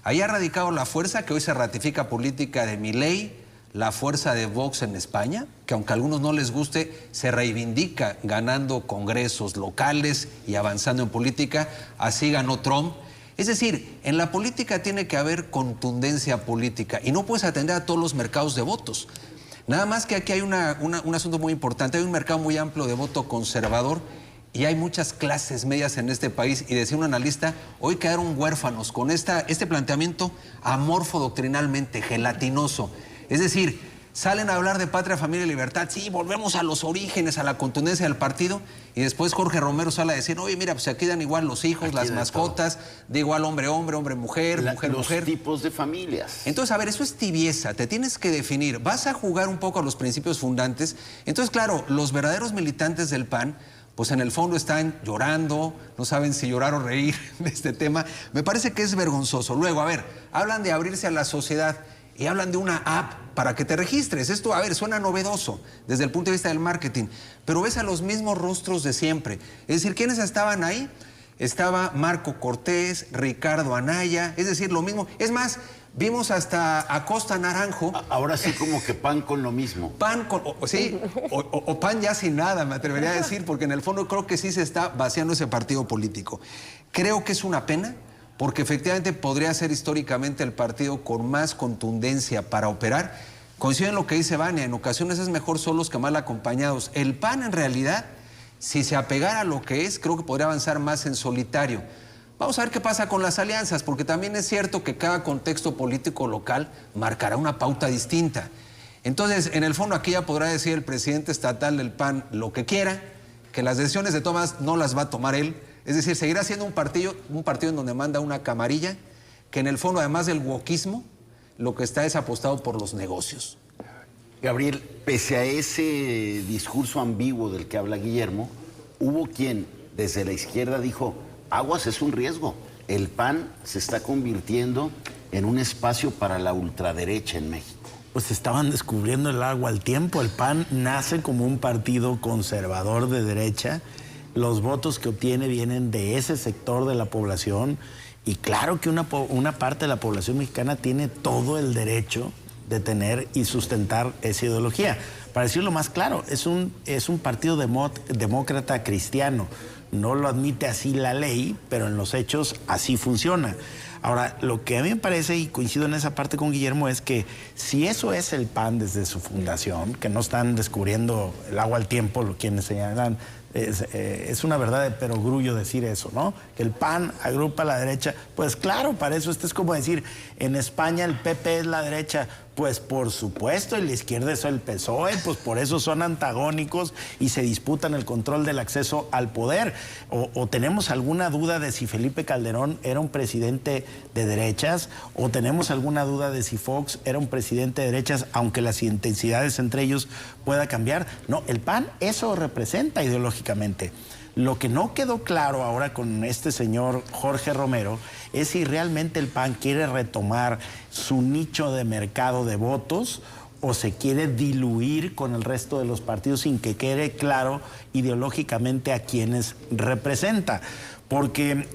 S4: ahí ha radicado la fuerza que hoy se ratifica política de Milei, la fuerza de Vox en España, que aunque a algunos no les guste, se reivindica ganando congresos locales y avanzando en política, así ganó Trump. Es decir, en la política tiene que haber contundencia política y no puedes atender a todos los mercados de votos. Nada más que aquí hay un asunto muy importante, hay un mercado muy amplio de voto conservador y hay muchas clases medias en este país y decía un analista, hoy quedaron huérfanos con este planteamiento amorfo doctrinalmente, gelatinoso. Es decir, Salen a hablar de patria, familia y libertad. Sí, volvemos a los orígenes, a la contundencia del partido. Y después Jorge Romero sale a decir, oye, mira, pues aquí dan igual los hijos,
S1: Aquí
S4: las
S1: da
S4: mascotas, da igual hombre, mujer,
S1: Los
S4: mujer.
S1: tipos de familias.
S4: Entonces, a ver, eso es tibieza, te tienes que definir. Vas a jugar un poco a los principios fundantes. Entonces, claro, los verdaderos militantes del PAN, pues en el fondo están llorando, no saben si llorar o reír de este tema. Me parece que es vergonzoso. Luego, a ver, hablan de abrirse a la sociedad y hablan de una app para que te registres. Esto, a ver, suena novedoso desde el punto de vista del marketing, pero ves a los mismos rostros de siempre. Es decir, ¿quiénes estaban ahí? Estaba Marco Cortés, Ricardo Anaya, es decir, lo mismo. Es más, vimos hasta Acosta Naranjo.
S1: Ahora sí como que pan con lo mismo.
S4: Pan con, o pan ya sin nada, me atrevería a decir, porque en el fondo creo que sí se está vaciando ese partido político. Creo que es una pena, porque efectivamente podría ser históricamente el partido con más contundencia para operar. Coincido en lo que dice Vania, en ocasiones es mejor solos que mal acompañados. El PAN en realidad, si se apegara a lo que es, creo que podría avanzar más en solitario. Vamos a ver qué pasa con las alianzas, porque también es cierto que cada contexto político local marcará una pauta distinta. Entonces, en el fondo aquí ya podrá decir el presidente estatal del PAN lo que quiera, que las decisiones de tomas no las va a tomar él. Es decir, seguirá siendo un partido en donde manda una camarilla, que en el fondo, además del wokismo, lo que está es apostado por los negocios.
S1: Gabriel, pese a ese discurso ambiguo del que habla Guillermo, hubo quien desde la izquierda dijo, aguas es un riesgo. El PAN se está convirtiendo en un espacio para la ultraderecha en México.
S5: Pues estaban descubriendo el agua al tiempo. El PAN nace como un partido conservador de derecha. Los votos que obtiene vienen de ese sector de la población. Y claro que una parte de la población mexicana tiene todo el derecho de tener y sustentar esa ideología. Para decirlo más claro, es un partido demócrata cristiano. No lo admite así la ley, pero en los hechos así funciona. Ahora, lo que a mí me parece, y coincido en esa parte con Guillermo, es que si eso es el PAN desde su fundación, que no están descubriendo el agua al tiempo, lo quienes señalan, es una verdad de perogrullo decir eso, ¿no? Que el PAN agrupa a la derecha. Pues claro, para eso esto es como decir, en España el PP es la derecha. Pues por supuesto, y la izquierda es el PSOE, pues por eso son antagónicos y se disputan el control del acceso al poder. O tenemos alguna duda de si Felipe Calderón era un presidente de derechas, o tenemos alguna duda de si Fox era un presidente de derechas, aunque las intensidades entre ellos pueda cambiar. No, el PAN eso representa ideológicamente. Lo que no quedó claro ahora con este señor Jorge Romero es si realmente el PAN quiere retomar su nicho de mercado de votos o se quiere diluir con el resto de los partidos sin que quede claro ideológicamente a quienes representa. Porque,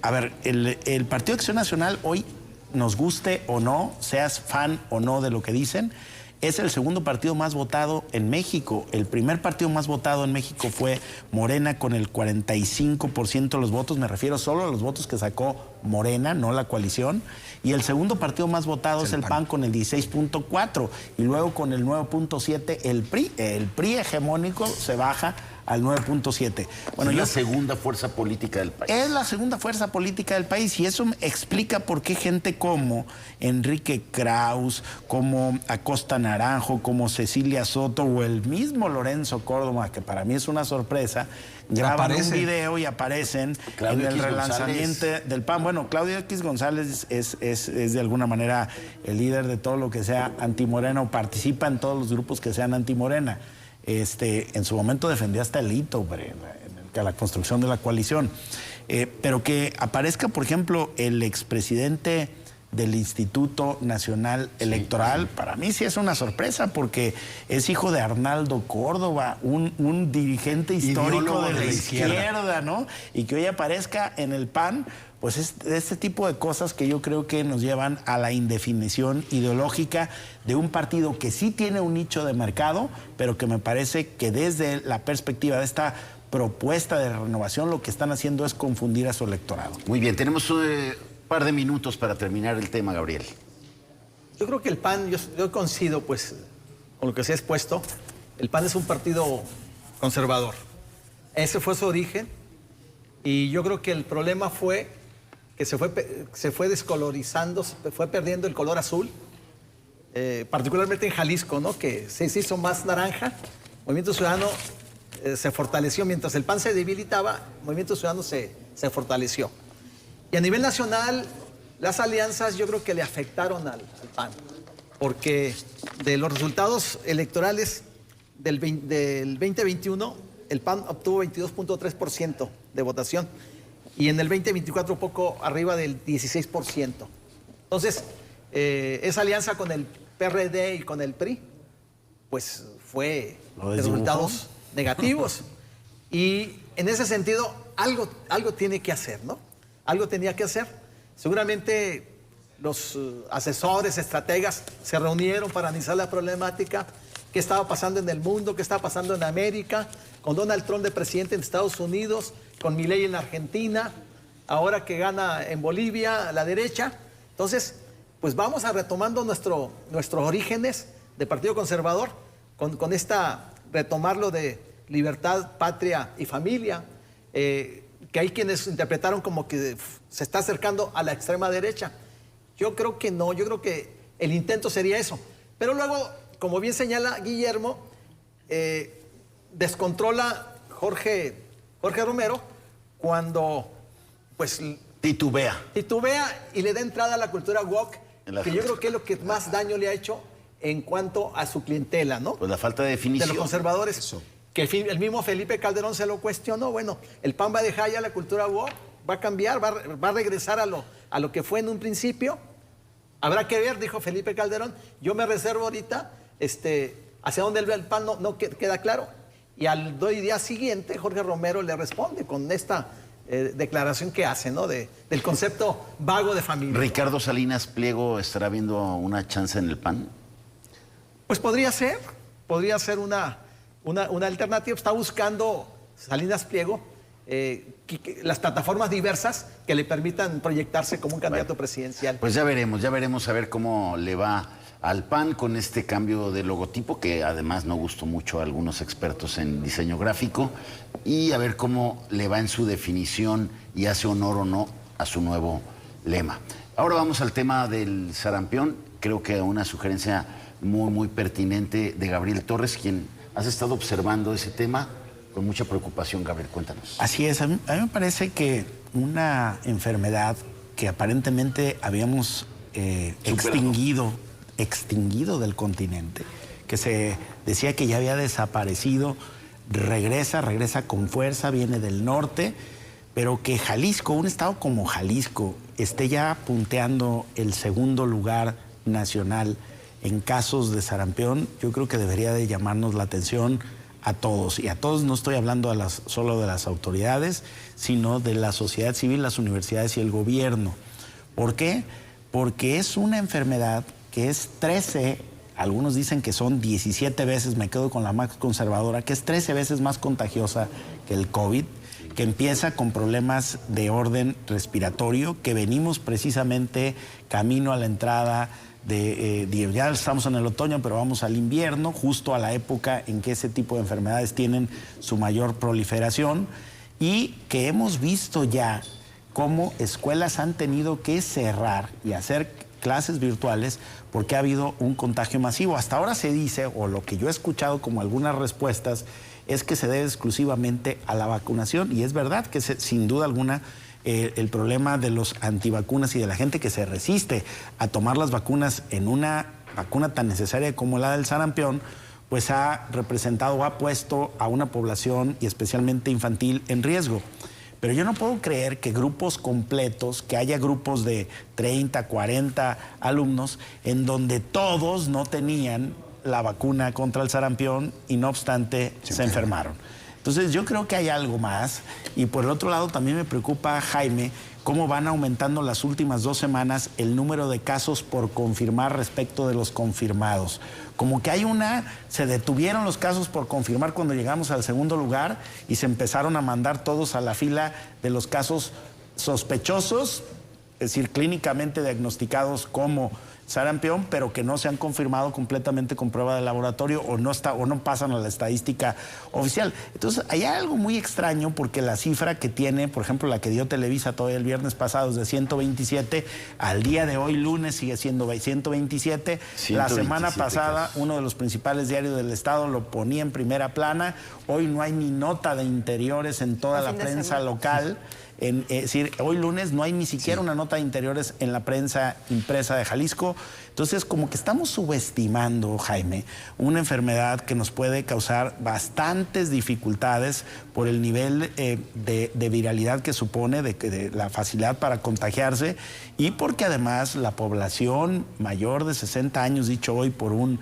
S5: a ver, el Partido de Acción Nacional hoy, nos guste o no, seas fan o no de lo que dicen, es el segundo partido más votado en México. El primer partido más votado en México fue Morena con el 45% de los votos. Me refiero solo a los votos que sacó Morena, no la coalición. Y el segundo partido más votado es el PAN con el 16.4%. Y luego con el 9.7% el PRI. El PRI hegemónico se baja al 9.7.
S1: Bueno, es la segunda fuerza política del país.
S5: Es la segunda fuerza política del país y eso explica por qué gente como Enrique Krauss, como Acosta Naranjo, como Cecilia Soto o el mismo Lorenzo Córdoba, que para mí es una sorpresa, graban un video y aparecen en el relanzamiento del PAN. Bueno, Claudio X González es de alguna manera el líder de todo lo que sea antimorena o participa en todos los grupos que sean antimorena. En su momento defendió hasta el hito, la construcción de la coalición. Pero que aparezca, por ejemplo, el expresidente del Instituto Nacional Electoral, para mí sí es una sorpresa, porque es hijo de Arnaldo Córdoba, un dirigente histórico de la izquierda, ¿no? Y que hoy aparezca en el PAN, pues es de este tipo de cosas que yo creo que nos llevan a la indefinición ideológica de un partido que sí tiene un nicho de mercado, pero que me parece que desde la perspectiva de esta propuesta de renovación lo que están haciendo es confundir a su electorado.
S1: Muy bien, tenemos un par de minutos para terminar el tema, Gabriel.
S2: Yo creo que el PAN, yo coincido pues con lo que se ha expuesto, el PAN es un partido conservador. Ese fue su origen y yo creo que el problema fue que se fue descolorizando, se fue perdiendo el color azul. particularmente en Jalisco, ¿no? Que se hizo más naranja. Movimiento Ciudadano se fortaleció. Mientras el PAN se debilitaba, Movimiento Ciudadano se fortaleció. Y a nivel nacional, las alianzas yo creo que le afectaron al PAN. Porque de los resultados electorales del 2021, el PAN obtuvo 22.3% de votación. Y en el 2024 poco arriba del 16%. Entonces, esa alianza con el PRD y con el PRI, pues fue de resultados negativos. Y en ese sentido, algo tiene que hacer, ¿no? Algo tenía que hacer. Seguramente los asesores, estrategas se reunieron para analizar la problemática, qué estaba pasando en el mundo, qué estaba pasando en América, con Donald Trump de presidente en Estados Unidos, con Milei en Argentina, ahora que gana en Bolivia la derecha. Entonces, pues vamos a retomando nuestros orígenes de Partido Conservador, con retomarlo de libertad, patria y familia, que hay quienes interpretaron como que se está acercando a la extrema derecha. Yo creo que no, yo creo que el intento sería eso. Pero luego, como bien señala Guillermo, descontrola Jorge Romero cuando pues
S1: titubea
S2: y le da entrada a la cultura woke, que yo creo que es lo que más daño le ha hecho en cuanto a su clientela, ¿no?
S1: Pues la falta de definición.
S2: De los conservadores.
S1: Eso.
S2: Que el mismo Felipe Calderón se lo cuestionó. Bueno, el PAN va a dejar ya la cultura woke, va a cambiar, va a regresar a lo que fue en un principio. Habrá que ver, dijo Felipe Calderón. Yo me reservo ahorita, hacia dónde el PAN no queda claro. Y al día siguiente, Jorge Romero le responde con esta declaración que hace, ¿no? Del concepto vago de familia.
S1: ¿Ricardo Salinas Pliego estará viendo una chance en el PAN?
S2: Pues podría ser una alternativa. Está buscando Salinas Pliego las plataformas diversas que le permitan proyectarse como un candidato presidencial.
S1: Pues ya veremos a ver cómo le va al PAN con este cambio de logotipo, que además no gustó mucho a algunos expertos en diseño gráfico, y a ver cómo le va en su definición y hace honor o no a su nuevo lema. Ahora vamos al tema del sarampión. Creo que una sugerencia muy, muy pertinente de Gabriel Torres, quien has estado observando ese tema con mucha preocupación. Gabriel, cuéntanos.
S5: Así es, a mí me parece que una enfermedad que aparentemente habíamos extinguido del continente, que se decía que ya había desaparecido, regresa con fuerza, viene del norte, pero que Jalisco, un estado como Jalisco, esté ya punteando el segundo lugar nacional en casos de sarampión, yo creo que debería de llamarnos la atención a todos. Y a todos no estoy hablando solo de las autoridades, sino de la sociedad civil, las universidades y el gobierno. ¿Por qué? Porque es una enfermedad que es 13, algunos dicen que son 17 veces, me quedo con la más conservadora, que es 13 veces más contagiosa que el COVID, que empieza con problemas de orden respiratorio, que venimos precisamente camino a la entrada ya estamos en el otoño, pero vamos al invierno, justo a la época en que ese tipo de enfermedades tienen su mayor proliferación, y que hemos visto ya cómo escuelas han tenido que cerrar y hacer clases virtuales porque ha habido un contagio masivo. Hasta ahora se dice, o lo que yo he escuchado como algunas respuestas, es que se debe exclusivamente a la vacunación, y es verdad que sin duda alguna el problema de los antivacunas y de la gente que se resiste a tomar las vacunas en una vacuna tan necesaria como la del sarampión, pues ha representado o ha puesto a una población, y especialmente infantil, en riesgo. Pero yo no puedo creer que grupos completos, que haya grupos de 30, 40 alumnos, en donde todos no tenían la vacuna contra el sarampión y no obstante se enfermaron. Entonces yo creo que hay algo más. Y por el otro lado también me preocupa, Jaime, cómo van aumentando las últimas 2 semanas el número de casos por confirmar respecto de los confirmados. Como que se detuvieron los casos por confirmar cuando llegamos al segundo lugar y se empezaron a mandar todos a la fila de los casos sospechosos es decir, clínicamente diagnosticados como sarampión, pero que no se han confirmado completamente con prueba de laboratorio o no pasan a la estadística oficial. Entonces, hay algo muy extraño porque la cifra que tiene, por ejemplo, la que dio Televisa todavía el viernes pasado es de 127, al día de hoy, lunes, sigue siendo 127. La semana pasada, uno de los principales diarios del Estado lo ponía en primera plana. Hoy no hay ni nota de interiores en toda la prensa local. Es decir, hoy lunes no hay ni siquiera una nota de interiores en la prensa impresa de Jalisco. Entonces, como que estamos subestimando, Jaime, una enfermedad que nos puede causar bastantes dificultades por el nivel de viralidad que supone, de la facilidad para contagiarse, y porque además la población mayor de 60 años, dicho hoy por un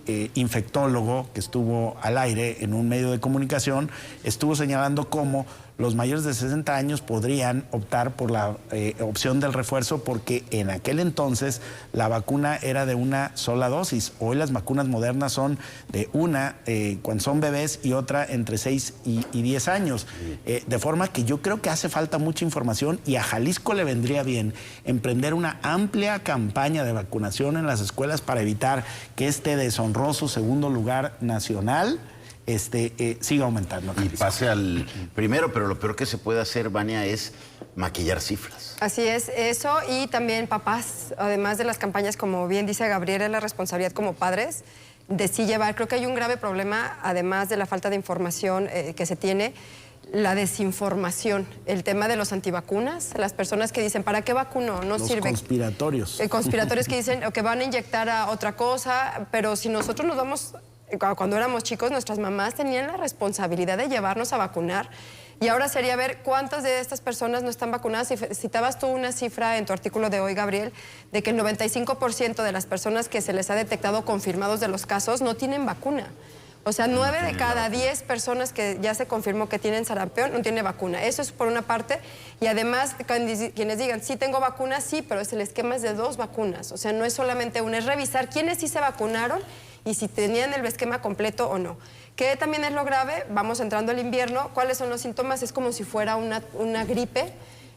S5: infectólogo que estuvo al aire en un medio de comunicación, estuvo señalando cómo los mayores de 60 años podrían optar por la opción del refuerzo porque en aquel entonces la vacuna era de una sola dosis. Hoy las vacunas modernas son de una cuando son bebés y otra entre 6 y 10 años. De forma que yo creo que hace falta mucha información y a Jalisco le vendría bien emprender una amplia campaña de vacunación en las escuelas para evitar que este deshonroso segundo lugar nacional siga aumentando.
S1: Y pase al primero, pero lo peor que se puede hacer, Vania, es maquillar cifras.
S3: Así es, eso y también papás, además de las campañas, como bien dice Gabriel, es la responsabilidad como padres de sí llevar. Creo que hay un grave problema, además de la falta de información que se tiene, la desinformación, el tema de los antivacunas, las personas que dicen, ¿para qué vacuno? No
S5: los
S3: sirve.
S5: Conspiratorios.
S3: Conspiratorios que dicen que van a inyectar a otra cosa, pero si nosotros nos vamos... Cuando éramos chicos, nuestras mamás tenían la responsabilidad de llevarnos a vacunar y ahora sería ver cuántas de estas personas no están vacunadas. Citabas tú una cifra en tu artículo de hoy, Gabriel, de que el 95% de las personas que se les ha detectado confirmados de los casos no tienen vacuna. O sea, 9 de cada 10 personas que ya se confirmó que tienen sarampión no tienen vacuna. Eso es por una parte. Y además, quienes digan, sí tengo vacuna, sí, pero el esquema es de 2 vacunas. O sea, no es solamente una, es revisar quiénes sí se vacunaron y si tenían el esquema completo o no. Que también es lo grave, vamos entrando al invierno, ¿cuáles son los síntomas? Es como si fuera una gripe.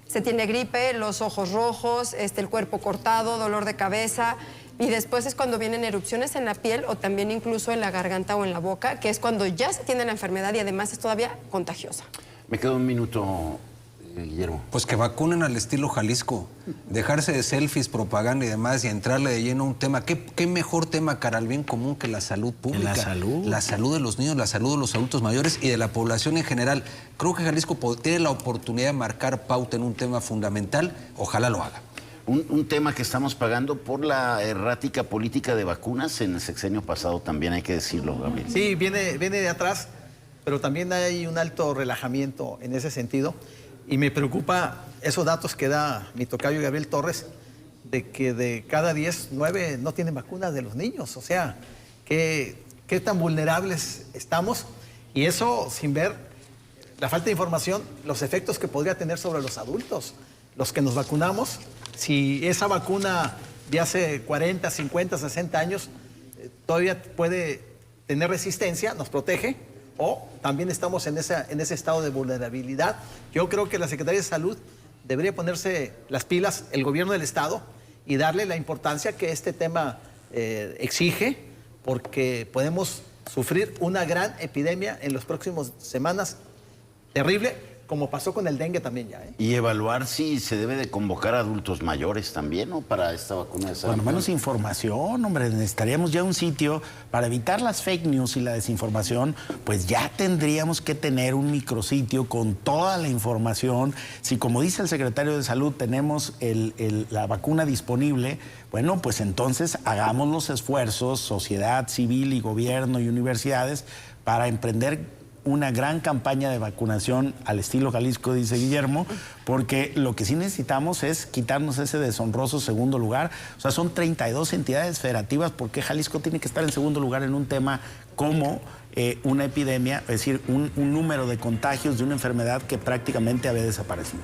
S3: Se tiene gripe, los ojos rojos, el cuerpo cortado, dolor de cabeza, y después es cuando vienen erupciones en la piel o también incluso en la garganta o en la boca, que es cuando ya se tiene la enfermedad y además es todavía contagiosa.
S1: Me queda un minuto, Guillermo.
S4: Pues que vacunen al estilo Jalisco, dejarse de selfies, propaganda y demás y entrarle de lleno a un tema. ¿Qué mejor tema para el bien común que la salud pública?
S5: La salud.
S4: La salud de los niños, la salud de los adultos mayores y de la población en general. Creo que Jalisco tiene la oportunidad de marcar pauta en un tema fundamental. Ojalá lo haga.
S1: Un tema que estamos pagando por la errática política de vacunas en el sexenio pasado también, hay que decirlo, Gabriel.
S2: Sí, viene de atrás, pero también hay un alto relajamiento en ese sentido. Y me preocupa esos datos que da mi tocayo Gabriel Torres, de que de cada 10, 9 no tienen vacunas de los niños. O sea, qué tan vulnerables estamos. Y eso sin ver la falta de información, los efectos que podría tener sobre los adultos, los que nos vacunamos. Si esa vacuna de hace 40, 50, 60 años todavía puede tener resistencia, nos protege, o también estamos en ese estado de vulnerabilidad. Yo creo que la Secretaría de Salud debería ponerse las pilas, el gobierno del Estado, y darle la importancia que este tema exige, porque podemos sufrir una gran epidemia en las próximas semanas, terrible, como pasó con el dengue también ya.
S1: Y evaluar si se debe de convocar a adultos mayores también, ¿no? Para esta vacuna de sarampión.
S5: Bueno, menos información, hombre. Necesitaríamos ya un sitio para evitar las fake news y la desinformación. Pues ya tendríamos que tener un micrositio con toda la información. Si, como dice el secretario de Salud, tenemos la vacuna disponible, bueno, pues entonces hagamos los esfuerzos, sociedad civil y gobierno y universidades, para emprender una gran campaña de vacunación al estilo Jalisco, dice Guillermo, porque lo que sí necesitamos es quitarnos ese deshonroso segundo lugar. O sea, son 32 entidades federativas. ¿Por qué Jalisco tiene que estar en segundo lugar en un tema como una epidemia, es decir, un número de contagios de una enfermedad que prácticamente había desaparecido?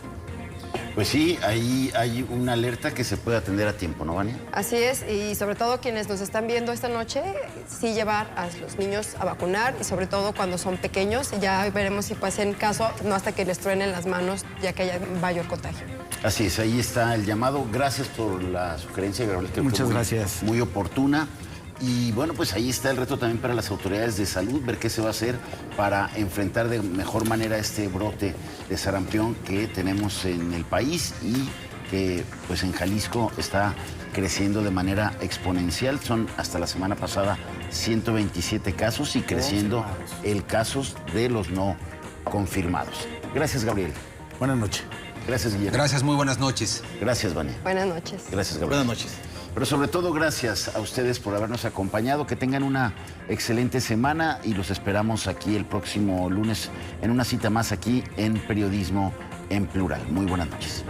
S1: Pues sí, ahí hay una alerta que se puede atender a tiempo, ¿no, Vania?
S3: Así es, y sobre todo quienes nos están viendo esta noche, sí llevar a los niños a vacunar y sobre todo cuando son pequeños, ya veremos si pasen caso, no hasta que les truenen las manos, ya que haya mayor contagio.
S1: Así es, ahí está el llamado. Gracias por la sugerencia, Gabriel, que
S5: Muchas
S1: fue
S5: gracias.
S1: Muy oportuna. Y bueno, pues ahí está el reto también para las autoridades de salud, ver qué se va a hacer para enfrentar de mejor manera este brote de sarampión que tenemos en el país y que pues en Jalisco está creciendo de manera exponencial. Son hasta la semana pasada 127 casos y creciendo el casos de los no confirmados. Gracias, Gabriel.
S5: Buenas noches.
S1: Gracias, Guillermo.
S4: Gracias, muy buenas noches.
S1: Gracias, Vania.
S3: Buenas noches.
S1: Gracias, Gabriel.
S2: Buenas noches.
S1: Pero sobre todo gracias a ustedes por habernos acompañado, que tengan una excelente semana y los esperamos aquí el próximo lunes en una cita más aquí en Periodismo en Plural. Muy buenas noches.